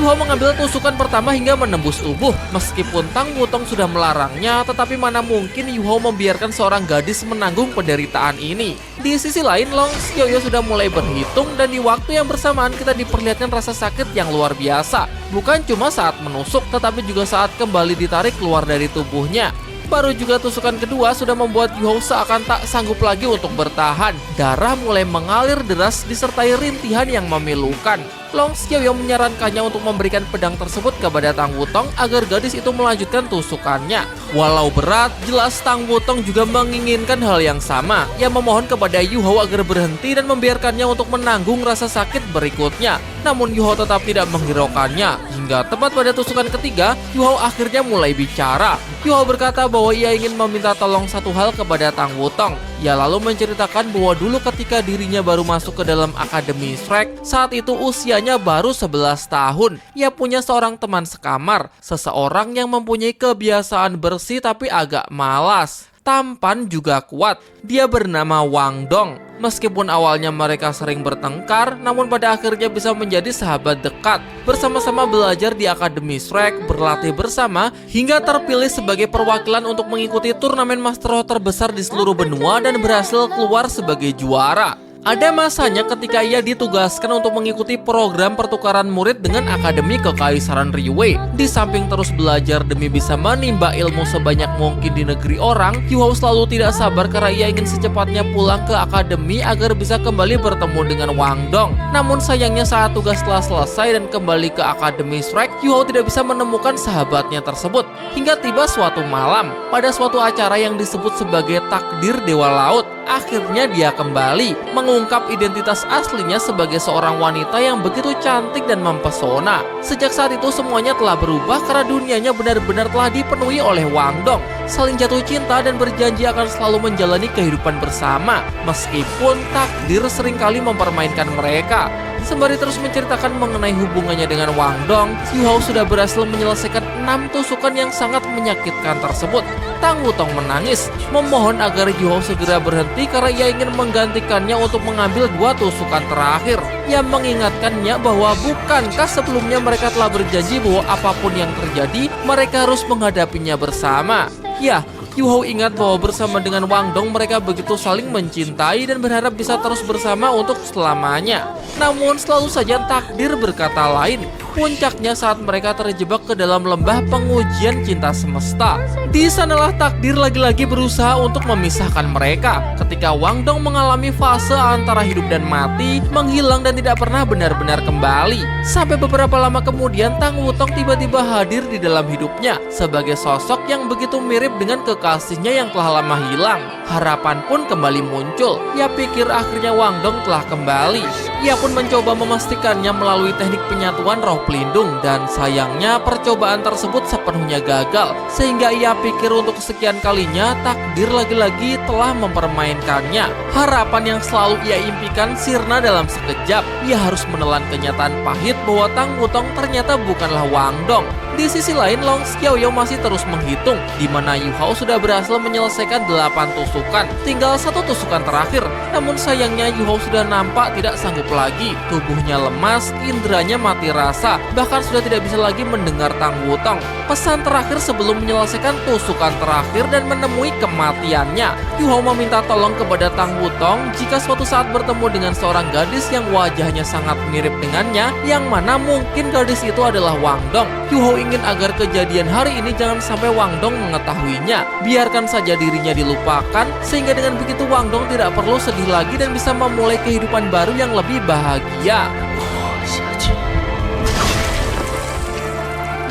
A: Yu Hao mengambil tusukan pertama hingga menembus tubuh. Meskipun Tang Wutong sudah melarangnya, tetapi mana mungkin Yu Hao membiarkan seorang gadis menanggung penderitaan ini. Di sisi lain, Long Xiaoyao sudah mulai berhitung dan di waktu yang bersamaan kita diperlihatkan rasa sakit yang luar biasa. Bukan cuma saat menusuk, tetapi juga saat kembali ditarik keluar dari tubuhnya. Baru juga tusukan kedua sudah membuat Yu Hao seakan tak sanggup lagi untuk bertahan. Darah mulai mengalir deras disertai rintihan yang memilukan. Long Xiaoyao menyarankannya untuk memberikan pedang tersebut kepada Tang Wutong agar gadis itu melanjutkan tusukannya. Walau berat, jelas Tang Wutong juga menginginkan hal yang sama. Ia memohon kepada Yu Hao agar berhenti dan membiarkannya untuk menanggung rasa sakit berikutnya. Namun Yu Hao tetap tidak menghiraukannya. Hingga tepat pada tusukan ketiga, Yu Hao akhirnya mulai bicara. Yu Hao berkata bahwa ia ingin meminta tolong satu hal kepada Tang Wutong. Ia lalu menceritakan bahwa dulu ketika dirinya baru masuk ke dalam Akademi Shrek, saat itu usianya baru 11 tahun. Ia punya seorang teman sekamar, seseorang yang mempunyai kebiasaan bersih tapi agak malas. Tampan juga kuat. Dia bernama Wang Dong. Meskipun awalnya mereka sering bertengkar, namun pada akhirnya bisa menjadi sahabat dekat. Bersama-sama belajar di Akademi Shrek, berlatih bersama, hingga terpilih sebagai perwakilan untuk mengikuti turnamen Master Roh terbesar di seluruh benua dan berhasil keluar sebagai juara. Ada masanya ketika ia ditugaskan untuk mengikuti program pertukaran murid dengan Akademi Kekaisaran Riwei. Di samping terus belajar demi bisa menimba ilmu sebanyak mungkin di negeri orang, Yu Hao selalu tidak sabar karena ia ingin secepatnya pulang ke akademi agar bisa kembali bertemu dengan Wang Dong. Namun sayangnya saat tugas telah selesai dan kembali ke Akademi Shrek, Yu Hao tidak bisa menemukan sahabatnya tersebut. Hingga tiba suatu malam, pada suatu acara yang disebut sebagai takdir Dewa Laut, akhirnya dia kembali mengungkap identitas aslinya sebagai seorang wanita yang begitu cantik dan mempesona. Sejak saat itu semuanya telah berubah karena dunianya benar-benar telah dipenuhi oleh Wang Dong. Saling jatuh cinta dan berjanji akan selalu menjalani kehidupan bersama, meskipun takdir seringkali mempermainkan mereka. Sembari terus menceritakan mengenai hubungannya dengan Wang Dong, Yu Hao sudah berhasil menyelesaikan 6 tusukan yang sangat menyakitkan tersebut. Tang Wutong menangis, memohon agar Yu Hao segera berhenti karena ia ingin menggantikannya untuk mengambil 2 tusukan terakhir. Ia mengingatkannya bahwa bukankah sebelumnya mereka telah berjanji bahwa apapun yang terjadi, mereka harus menghadapinya bersama. Ya, Yuhou ingat bahwa bersama dengan Wang Dong mereka begitu saling mencintai dan berharap bisa terus bersama untuk selamanya. Namun selalu saja takdir berkata lain. Puncaknya saat mereka terjebak ke dalam lembah pengujian cinta semesta. Di sanalah takdir lagi-lagi berusaha untuk memisahkan mereka. Ketika Wang Dong mengalami fase antara hidup dan mati, menghilang dan tidak pernah benar-benar kembali. Sampai beberapa lama kemudian Tang Wutong tiba-tiba hadir di dalam hidupnya sebagai sosok yang begitu mirip dengan kekasihnya yang telah lama hilang. Harapan pun kembali muncul. Ia pikir akhirnya Wang Dong telah kembali. Ia pun mencoba memastikannya melalui teknik penyatuan roh pelindung, dan sayangnya percobaan tersebut sepenuhnya gagal, sehingga ia pikir untuk kesekian kalinya takdir lagi-lagi telah mempermainkannya. Harapan yang selalu ia impikan sirna dalam sekejap. Ia harus menelan kenyataan pahit bahwa Tang Wutong ternyata bukanlah Wang Dong. Di sisi lain, Long Xiaoyou masih terus menghitung, di mana Yuhou sudah berhasil menyelesaikan 8 tusukan. Tinggal 1 tusukan terakhir. Namun sayangnya Yuhou sudah nampak tidak sanggup lagi. Tubuhnya lemas, inderanya mati rasa, bahkan sudah tidak bisa lagi mendengar Tang Wutong. Pesan terakhir sebelum menyelesaikan tusukan terakhir dan menemui kematiannya, Yuhou meminta tolong kepada Tang Wutong jika suatu saat bertemu dengan seorang gadis yang wajahnya sangat mirip dengannya, yang mana mungkin gadis itu adalah Wang Dong. Yuhou ingin agar kejadian hari ini jangan sampai Wang Dong mengetahuinya. Biarkan saja dirinya dilupakan, sehingga dengan begitu Wang Dong tidak perlu sedih lagi dan bisa memulai kehidupan baru yang lebih bahagia.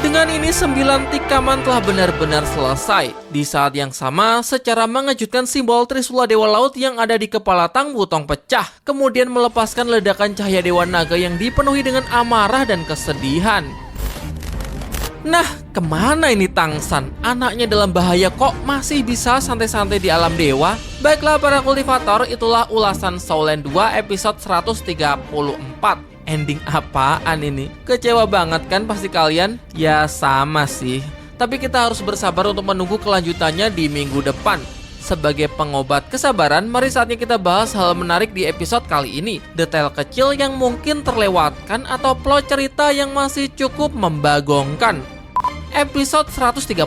A: Dengan ini 9 tikaman telah benar-benar selesai. Di saat yang sama, secara mengejutkan simbol Trisula Dewa Laut yang ada di kepala Tang Wutong pecah, kemudian melepaskan ledakan cahaya Dewa Naga yang dipenuhi dengan amarah dan kesedihan. Nah, kemana ini Tang San? Anaknya dalam bahaya kok masih bisa santai-santai di alam dewa? Baiklah para kultivator, itulah ulasan Shaolan 2 episode 134. Ending apaan ini? Kecewa banget kan pasti kalian? Ya sama sih. Tapi kita harus bersabar untuk menunggu kelanjutannya di minggu depan. Sebagai pengobat kesabaran, mari saatnya kita bahas hal menarik di episode kali ini. Detail kecil yang mungkin terlewatkan atau plot cerita yang masih cukup membagongkan. Episode 134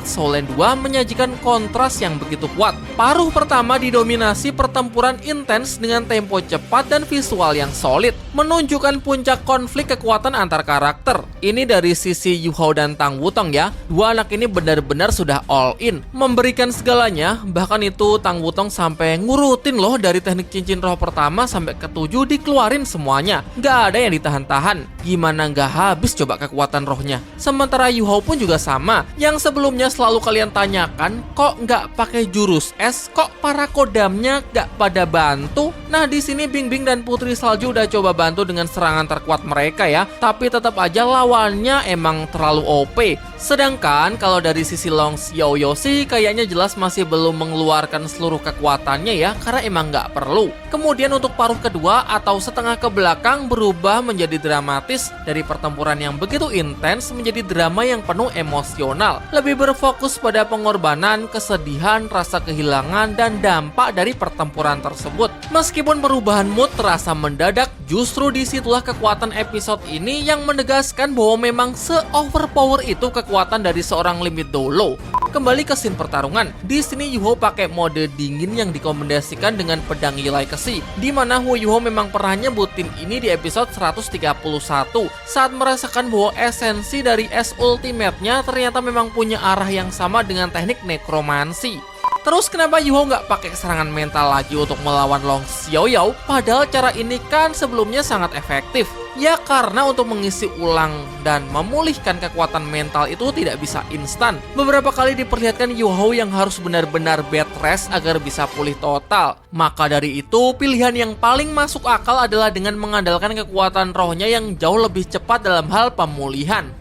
A: Shaolan 2 menyajikan kontras yang begitu kuat. Paruh pertama didominasi pertempuran intens dengan tempo cepat dan visual yang solid, menunjukkan puncak konflik kekuatan antar karakter. Ini dari sisi Yuhou dan Tang Wutong ya. Dua anak ini benar-benar sudah all in, memberikan segalanya. Bahkan itu Tang Wutong sampai ngurutin loh, dari teknik cincin roh pertama sampai ke-7 dikeluarin semuanya. Gak ada yang ditahan-tahan. Gimana gak habis coba kekuatan rohnya. Sementara Yuhou pun juga sama. Yang sebelumnya selalu kalian tanyakan, kok nggak pakai jurus es? Kok para kodamnya nggak pada bantu? Nah, di sini Bingbing dan Putri Salju udah coba bantu dengan serangan terkuat mereka ya. Tapi tetap aja lawannya emang terlalu OP. Sedangkan kalau dari sisi Long Xiaoyou sih kayaknya jelas masih belum mengeluarkan seluruh kekuatannya ya, karena emang nggak perlu. Kemudian untuk paruh kedua atau setengah ke belakang berubah menjadi dramatis, dari pertempuran yang begitu intens menjadi drama yang penuh emosional, lebih berfokus pada pengorbanan, kesedihan, rasa kehilangan, dan dampak dari pertempuran tersebut. Meskipun perubahan mood terasa mendadak, justru disitulah kekuatan episode ini yang menegaskan bahwa memang se-overpower itu kekuatan dari seorang Limit Dolo. Kembali ke scene pertarungan. Di sini Yuhou pakai mode dingin yang dikombinasikan dengan pedang Yilai Kesi, di mana Hu Yuhou memang pernah nyebutin ini di episode 131 saat merasakan bahwa esensi dari S Ultimate-nya ternyata memang punya arah yang sama dengan teknik nekromansi. Terus kenapa Yuhou nggak pakai serangan mental lagi untuk melawan Long Xiaoyou? Padahal cara ini kan sebelumnya sangat efektif. Ya karena untuk mengisi ulang dan memulihkan kekuatan mental itu tidak bisa instan. Beberapa kali diperlihatkan Yuhou yang harus benar-benar bed rest agar bisa pulih total. Maka dari itu pilihan yang paling masuk akal adalah dengan mengandalkan kekuatan rohnya yang jauh lebih cepat dalam hal pemulihan.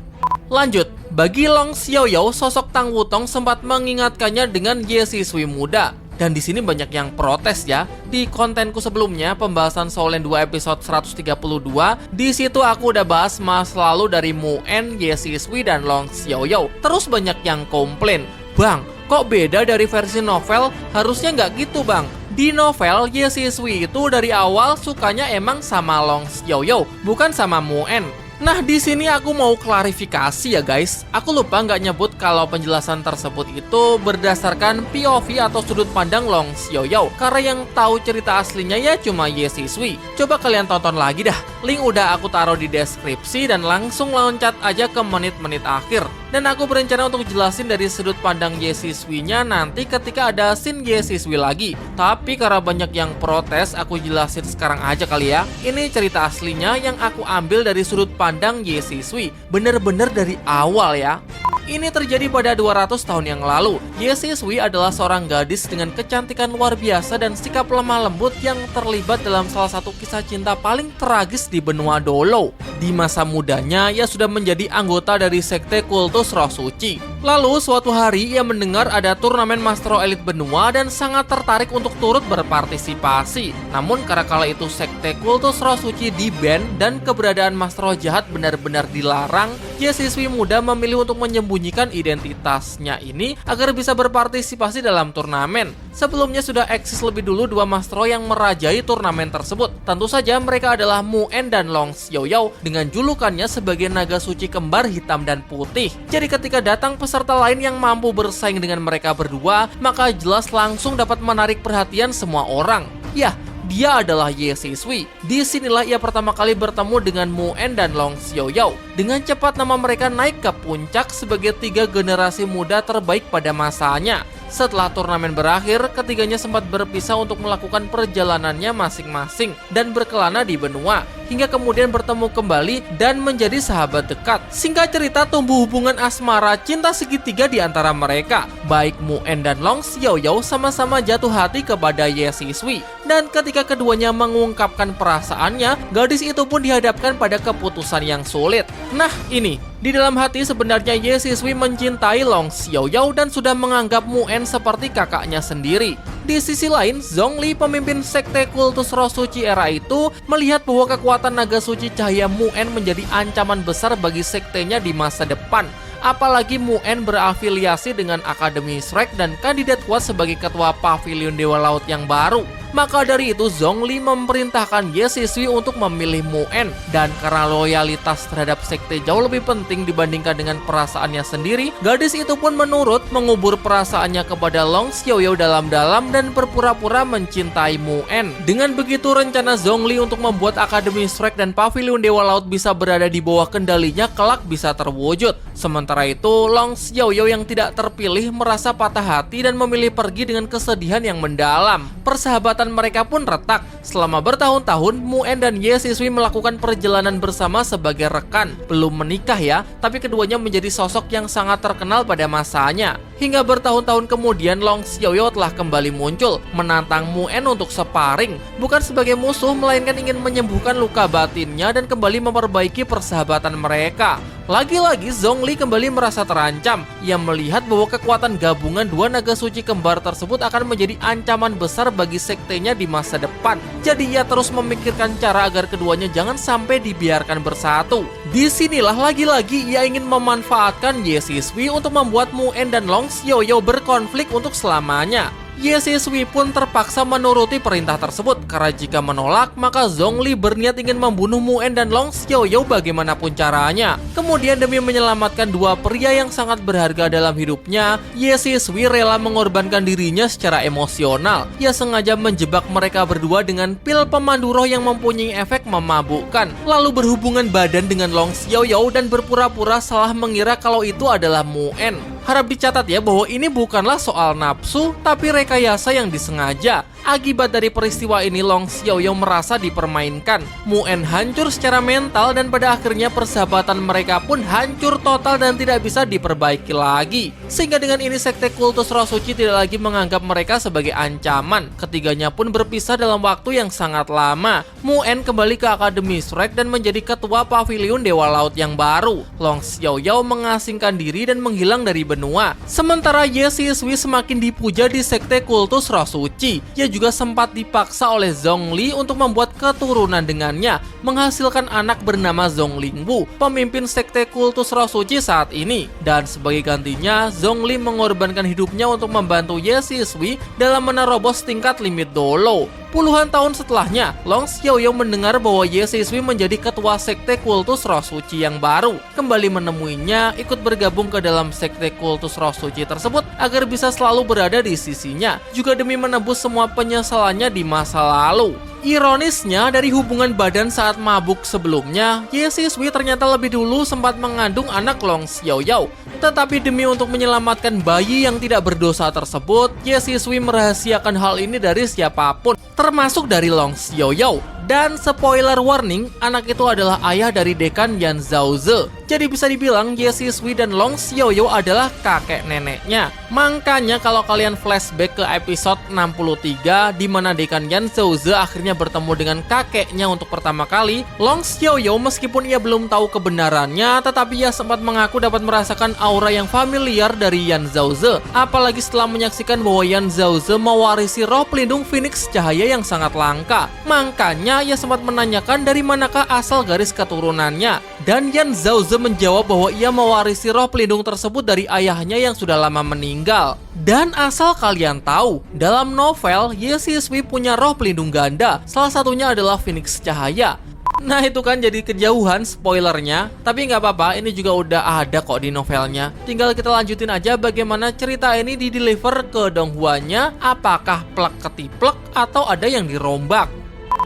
A: Lanjut, bagi Long Xiaoyou, sosok Tang Wutong sempat mengingatkannya dengan Ye siswi muda. Dan di sini banyak yang protes ya. Di kontenku sebelumnya, pembahasan Shaolan 2 episode 132, di situ aku udah bahas masa lalu dari Mu En, Ye siswi, dan Long Xiaoyou. Terus banyak yang komplain, "Bang, kok beda dari versi novel? Harusnya nggak gitu bang. Di novel, Ye siswi itu dari awal sukanya emang sama Long Xiaoyou, bukan sama Mu En." Nah, di sini aku mau klarifikasi ya guys. Aku lupa nggak nyebut kalau penjelasan tersebut itu berdasarkan POV atau sudut pandang Long Xiaoyao. Karena yang tahu cerita aslinya ya cuma Ye Sisui. Coba kalian tonton lagi dah. Link udah aku taruh di deskripsi dan langsung loncat aja ke menit-menit akhir. Dan aku berencana untuk jelasin dari sudut pandang Ye Sisui-nya nanti ketika ada scene Ye Sisui lagi. Tapi karena banyak yang protes, aku jelasin sekarang aja kali ya. Ini cerita aslinya yang aku ambil dari sudut pandang Ye Sisui. Bener-bener dari awal ya. Ini terjadi pada 200 tahun yang lalu. Ye Sisui adalah seorang gadis dengan kecantikan luar biasa dan sikap lemah lembut yang terlibat dalam salah satu kisah cinta paling tragis di benua Dolo. Di masa mudanya, ia sudah menjadi anggota dari sekte kultus Roh Suci. Lalu, suatu hari ia mendengar ada turnamen Mastro Elite benua dan sangat tertarik untuk turut berpartisipasi. Namun, karena kala itu sekte kultus Roh Suci di-ban dan keberadaan Mastro jahat benar-benar dilarang, Ye Sisui muda memilih untuk menyembunyikan identitasnya ini agar bisa berpartisipasi dalam turnamen. Sebelumnya sudah eksis lebih dulu dua Mastro yang merajai turnamen tersebut. Tentu saja mereka adalah Mu En dan Long Xiaoyao dengan julukannya sebagai naga suci kembar hitam dan putih. Jadi ketika datang peserta lain yang mampu bersaing dengan mereka berdua, maka jelas langsung dapat menarik perhatian semua orang. Ya, dia adalah Ye Sisui. Disinilah ia pertama kali bertemu dengan Mu En dan Long Xiaoyao. Dengan cepat nama mereka naik ke puncak sebagai tiga generasi muda terbaik pada masanya. Setelah turnamen berakhir, ketiganya sempat berpisah untuk melakukan perjalanannya masing-masing dan berkelana di benua, hingga kemudian bertemu kembali dan menjadi sahabat dekat. Singkat cerita, tumbuh hubungan asmara cinta segitiga di antara mereka. Baik Mu En dan Long Xiaoyao sama-sama jatuh hati kepada Ye Sisui. Dan ketika keduanya mengungkapkan perasaannya, gadis itu pun dihadapkan pada keputusan yang sulit. Nah, ini di dalam hati sebenarnya Ye Sisui mencintai Long Xiaoyao dan sudah menganggap Mu En seperti kakaknya sendiri. Di sisi lain, Zhongli, pemimpin sekte kultus Roh Suci era itu, melihat bahwa kekuatan naga suci cahaya Mu En menjadi ancaman besar bagi sektenya di masa depan. Apalagi Mu En berafiliasi dengan Akademi Shrek dan kandidat kuat sebagai ketua Pavilion Dewa Laut yang baru. Maka dari itu Zhongli memerintahkan Ye Sisui untuk memilih Mu En. Dan karena loyalitas terhadap sekte jauh lebih penting dibandingkan dengan perasaannya sendiri, gadis itu pun menurut mengubur perasaannya kepada Long Xiaoyao dalam-dalam dan berpura-pura mencintai Mu En. Dengan begitu rencana Zhongli untuk membuat Akademi Shrek dan Pavilion Dewa Laut bisa berada di bawah kendalinya kelak bisa terwujud. Sementara itu Long Xiaoyao yang tidak terpilih merasa patah hati dan memilih pergi dengan kesedihan yang mendalam. Persahabatan mereka pun retak. Selama bertahun-tahun, Mu En dan Ye Sisui melakukan perjalanan bersama sebagai rekan. Belum menikah ya, tapi keduanya menjadi sosok yang sangat terkenal pada masanya. Hingga bertahun-tahun kemudian Long Xiaoyao telah kembali muncul, menantang Mu En untuk sparring. Bukan sebagai musuh, melainkan ingin menyembuhkan luka batinnya dan kembali memperbaiki persahabatan mereka. Lagi-lagi Zhongli kembali merasa terancam. Ia melihat bahwa kekuatan gabungan dua naga suci kembar tersebut akan menjadi ancaman besar bagi sektenya di masa depan. Jadi ia terus memikirkan cara agar keduanya jangan sampai dibiarkan bersatu. Disinilah lagi-lagi ia ingin memanfaatkan Ye Sisui untuk membuat Mu En dan Long Xiaoyao berkonflik untuk selamanya. Ye Sisui pun terpaksa menuruti perintah tersebut karena jika menolak maka Zhongli berniat ingin membunuh Mu En dan Long Xiaoyao bagaimanapun caranya. Kemudian demi menyelamatkan dua pria yang sangat berharga dalam hidupnya, Ye Sisui rela mengorbankan dirinya secara emosional. Ia sengaja menjebak mereka berdua dengan pil pemandu roh yang mempunyai efek memabukkan, lalu berhubungan badan dengan Long Xiaoyao dan berpura-pura salah mengira kalau itu adalah Mu En. Harap dicatat ya bahwa ini bukanlah soal nafsu, tapi rekayasa yang disengaja. Akibat dari peristiwa ini Long Xiaoyao merasa dipermainkan. Mu En hancur secara mental dan pada akhirnya persahabatan mereka pun hancur total dan tidak bisa diperbaiki lagi. Sehingga dengan ini sekte kultus Roh Suci tidak lagi menganggap mereka sebagai ancaman. Ketiganya pun berpisah dalam waktu yang sangat lama. Mu En kembali ke Akademi Shrek dan menjadi ketua Pavilion Dewa Laut yang baru. Long Xiaoyao mengasingkan diri dan menghilang dari benua. Sementara Ye Sisui semakin dipuja di sekte kultus Roh Suci. Ia juga sempat dipaksa oleh Zhongli untuk membuat keturunan dengannya, menghasilkan anak bernama Zonglingwu, pemimpin sekte kultus Roh Suci saat ini. Dan sebagai gantinya, Zhongli mengorbankan hidupnya untuk membantu Ye Sisui dalam menerobos tingkat limit Dolo. Puluhan tahun setelahnya, Long Xiaoyou mendengar bahwa Ye Sisui menjadi ketua sekte kultus roh suci yang baru. Kembali menemuinya, ikut bergabung ke dalam sekte kultus roh suci tersebut agar bisa selalu berada di sisinya, juga demi menebus semua penyesalannya di masa lalu. Ironisnya, dari hubungan badan saat mabuk sebelumnya, Ye Sisui ternyata lebih dulu sempat mengandung anak Long Xiaoyou. Tetapi demi untuk menyelamatkan bayi yang tidak berdosa tersebut, Ye Sisui merahasiakan hal ini dari siapapun, termasuk dari Long Xiaoyou. Dan spoiler warning, anak itu adalah ayah dari dekan Yan Zhaoze. Jadi bisa dibilang Ye Sisui dan Long Xiaoyou adalah kakek neneknya. Makanya kalau kalian flashback ke episode 63 di mana dekan Yan Zhaoze akhirnya bertemu dengan kakeknya untuk pertama kali, Long Xiaoyou meskipun ia belum tahu kebenarannya, tetapi ia sempat mengaku dapat merasakan aura yang familiar dari Yan Zhaoze. Apalagi setelah menyaksikan bahwa Yan Zhaoze mewarisi roh pelindung Phoenix Cahaya yang sangat langka. Makanya ia sempat menanyakan dari manakah asal garis keturunannya. Dan Yan Zhaoze menjawab bahwa ia mewarisi roh pelindung tersebut dari ayahnya yang sudah lama meninggal. Dan asal kalian tahu, dalam novel Ye Sisui punya roh pelindung ganda. Salah satunya adalah Phoenix Cahaya. Nah itu kan jadi kejauhan spoilernya. Tapi nggak apa-apa, ini juga udah ada kok di novelnya. Tinggal kita lanjutin aja bagaimana cerita ini dideliver ke Donghuanya. Apakah plek ketiplek atau ada yang dirombak?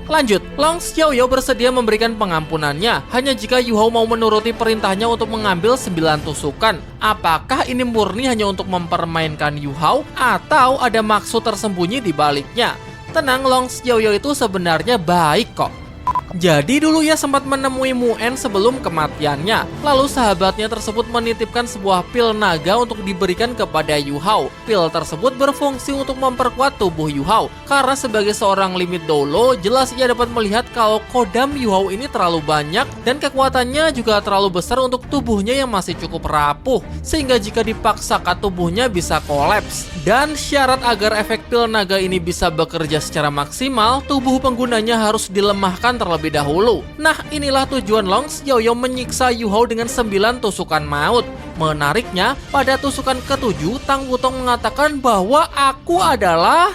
A: Lanjut, Long Xiaoyou bersedia memberikan pengampunannya hanya jika Yu Hao mau menuruti perintahnya untuk mengambil 9 tusukan. Apakah ini murni hanya untuk mempermainkan Yu Hao atau ada maksud tersembunyi di baliknya? Tenang, Long Xiaoyou itu sebenarnya baik kok. Jadi dulu ia sempat menemui Muen sebelum kematiannya. Lalu sahabatnya tersebut menitipkan sebuah pil naga untuk diberikan kepada Yu Hao. Pil tersebut berfungsi untuk memperkuat tubuh Yu Hao. Karena sebagai seorang limit dolo, jelas ia dapat melihat kalau kodam Yu Hao ini terlalu banyak dan kekuatannya juga terlalu besar untuk tubuhnya yang masih cukup rapuh. Sehingga jika dipaksakan tubuhnya bisa kolaps. Dan syarat agar efek pil naga ini bisa bekerja secara maksimal, tubuh penggunanya harus dilemahkan terlebih dahulu. Nah, inilah tujuan Long Xiaoyou menyiksa Yu Hao dengan 9 tusukan maut. Menariknya, pada tusukan ke-7, Tang Wutong mengatakan bahwa aku adalah ...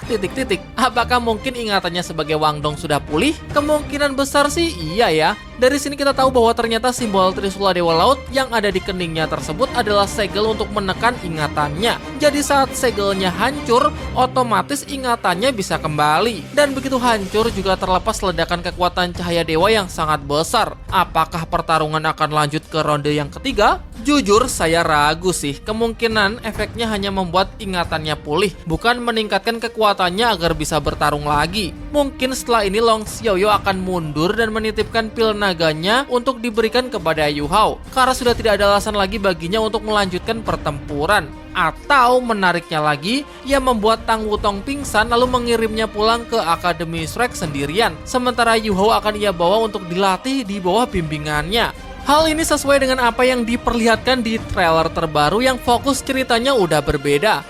A: Apakah mungkin ingatannya sebagai Wang Dong sudah pulih? Kemungkinan besar sih iya ya. Dari sini kita tahu bahwa ternyata simbol Trisula Dewa Laut yang ada di keningnya tersebut adalah segel untuk menekan ingatannya. Jadi saat segelnya hancur, otomatis ingatannya bisa kembali. Dan begitu hancur juga terlepas ledakan kekuatan cahaya dewa yang sangat besar. Apakah pertarungan akan lanjut ke ronde yang ketiga? Jujur saya ragu sih. Kemungkinan efeknya hanya membuat ingatannya pulih, bukan meningkatkan kekuatannya agar bisa bertarung lagi. Mungkin setelah ini Long Xiaoyou akan mundur dan menitipkan pil naganya untuk diberikan kepada Yu Hao, karena sudah tidak ada alasan lagi baginya untuk melanjutkan pertempuran. Atau menariknya lagi, ia membuat Tang Wutong pingsan lalu mengirimnya pulang ke Akademi Shrek sendirian, sementara Yu Hao akan ia bawa untuk dilatih di bawah bimbingannya. Hal ini sesuai dengan apa yang diperlihatkan di trailer terbaru yang fokus ceritanya udah berbeda.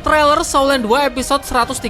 A: Trailer Shaolan 2 episode 135,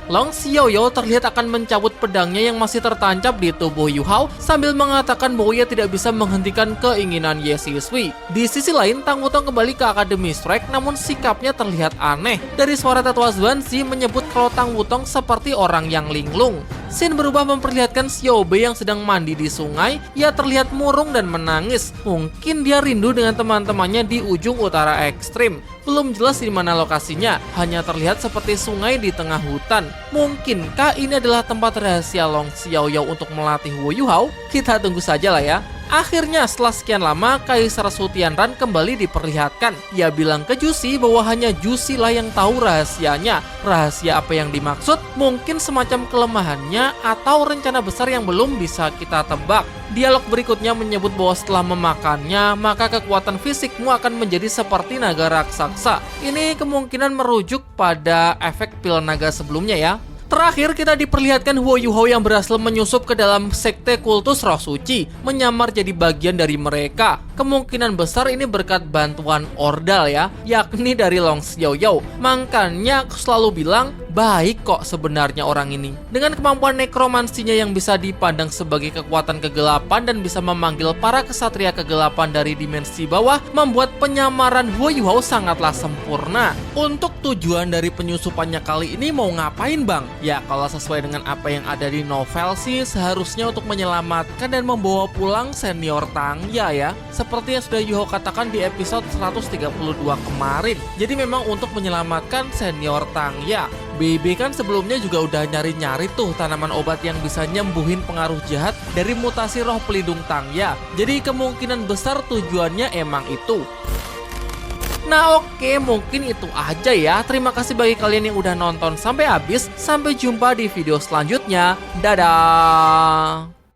A: Long Xiaoyou terlihat akan mencabut pedangnya yang masih tertancap di tubuh Yu Hao sambil mengatakan bahwa ia tidak bisa menghentikan keinginan Ye Sisui. Di sisi lain, Tang Wutong kembali ke Akademi Shrek namun sikapnya terlihat aneh. Dari suara tetua Zhuanzi menyebut kalau Tang Wutong seperti orang yang linglung. Scene berubah memperlihatkan Xiao Bei yang sedang mandi di sungai. Ia terlihat murung dan menangis. Mungkin dia rindu dengan teman-temannya di ujung utara ekstrim. Belum jelas di mana lokasinya, hanya terlihat seperti sungai di tengah hutan. Mungkinkah ini adalah tempat rahasia Long Xiaoyou untuk melatih Wu Yu Hao? Kita tunggu saja lah ya. Akhirnya setelah sekian lama, Kaisar Su Tianran kembali diperlihatkan. Ia bilang ke Jusi bahwa hanya Jusi lah yang tahu rahasianya. Rahasia apa yang dimaksud? Mungkin semacam kelemahannya atau rencana besar yang belum bisa kita tebak. Dialog berikutnya menyebut bahwa setelah memakannya, maka kekuatan fisikmu akan menjadi seperti naga raksasa. Ini kemungkinan merujuk pada efek pil naga sebelumnya ya. Terakhir kita diperlihatkan Wu Yu Hao yang berhasil menyusup ke dalam sekte kultus roh suci, menyamar jadi bagian dari mereka. kemungkinan besar ini berkat bantuan Ordal ya, yakni dari Long Xiaoyao. Makanya aku selalu bilang, baik kok sebenarnya orang ini. Dengan kemampuan nekromansinya yang bisa dipandang sebagai kekuatan kegelapan dan bisa memanggil para kesatria kegelapan dari dimensi bawah, membuat penyamaran Huo Yuhao sangatlah sempurna. Untuk tujuan dari penyusupannya kali ini mau ngapain bang? Ya kalau sesuai dengan apa yang ada di novel sih, seharusnya untuk menyelamatkan dan membawa pulang senior Tangya ya. Seperti yang sudah Yuhao katakan di episode 132 kemarin. Jadi memang untuk menyelamatkan senior Tangya. BB kan sebelumnya juga udah nyari-nyari tuh tanaman obat yang bisa nyembuhin pengaruh jahat dari mutasi roh pelindung Tangya. Jadi kemungkinan besar tujuannya emang itu. Nah oke, mungkin itu aja ya. Terima kasih bagi kalian yang udah nonton sampai habis. Sampai jumpa di video selanjutnya. Dadah.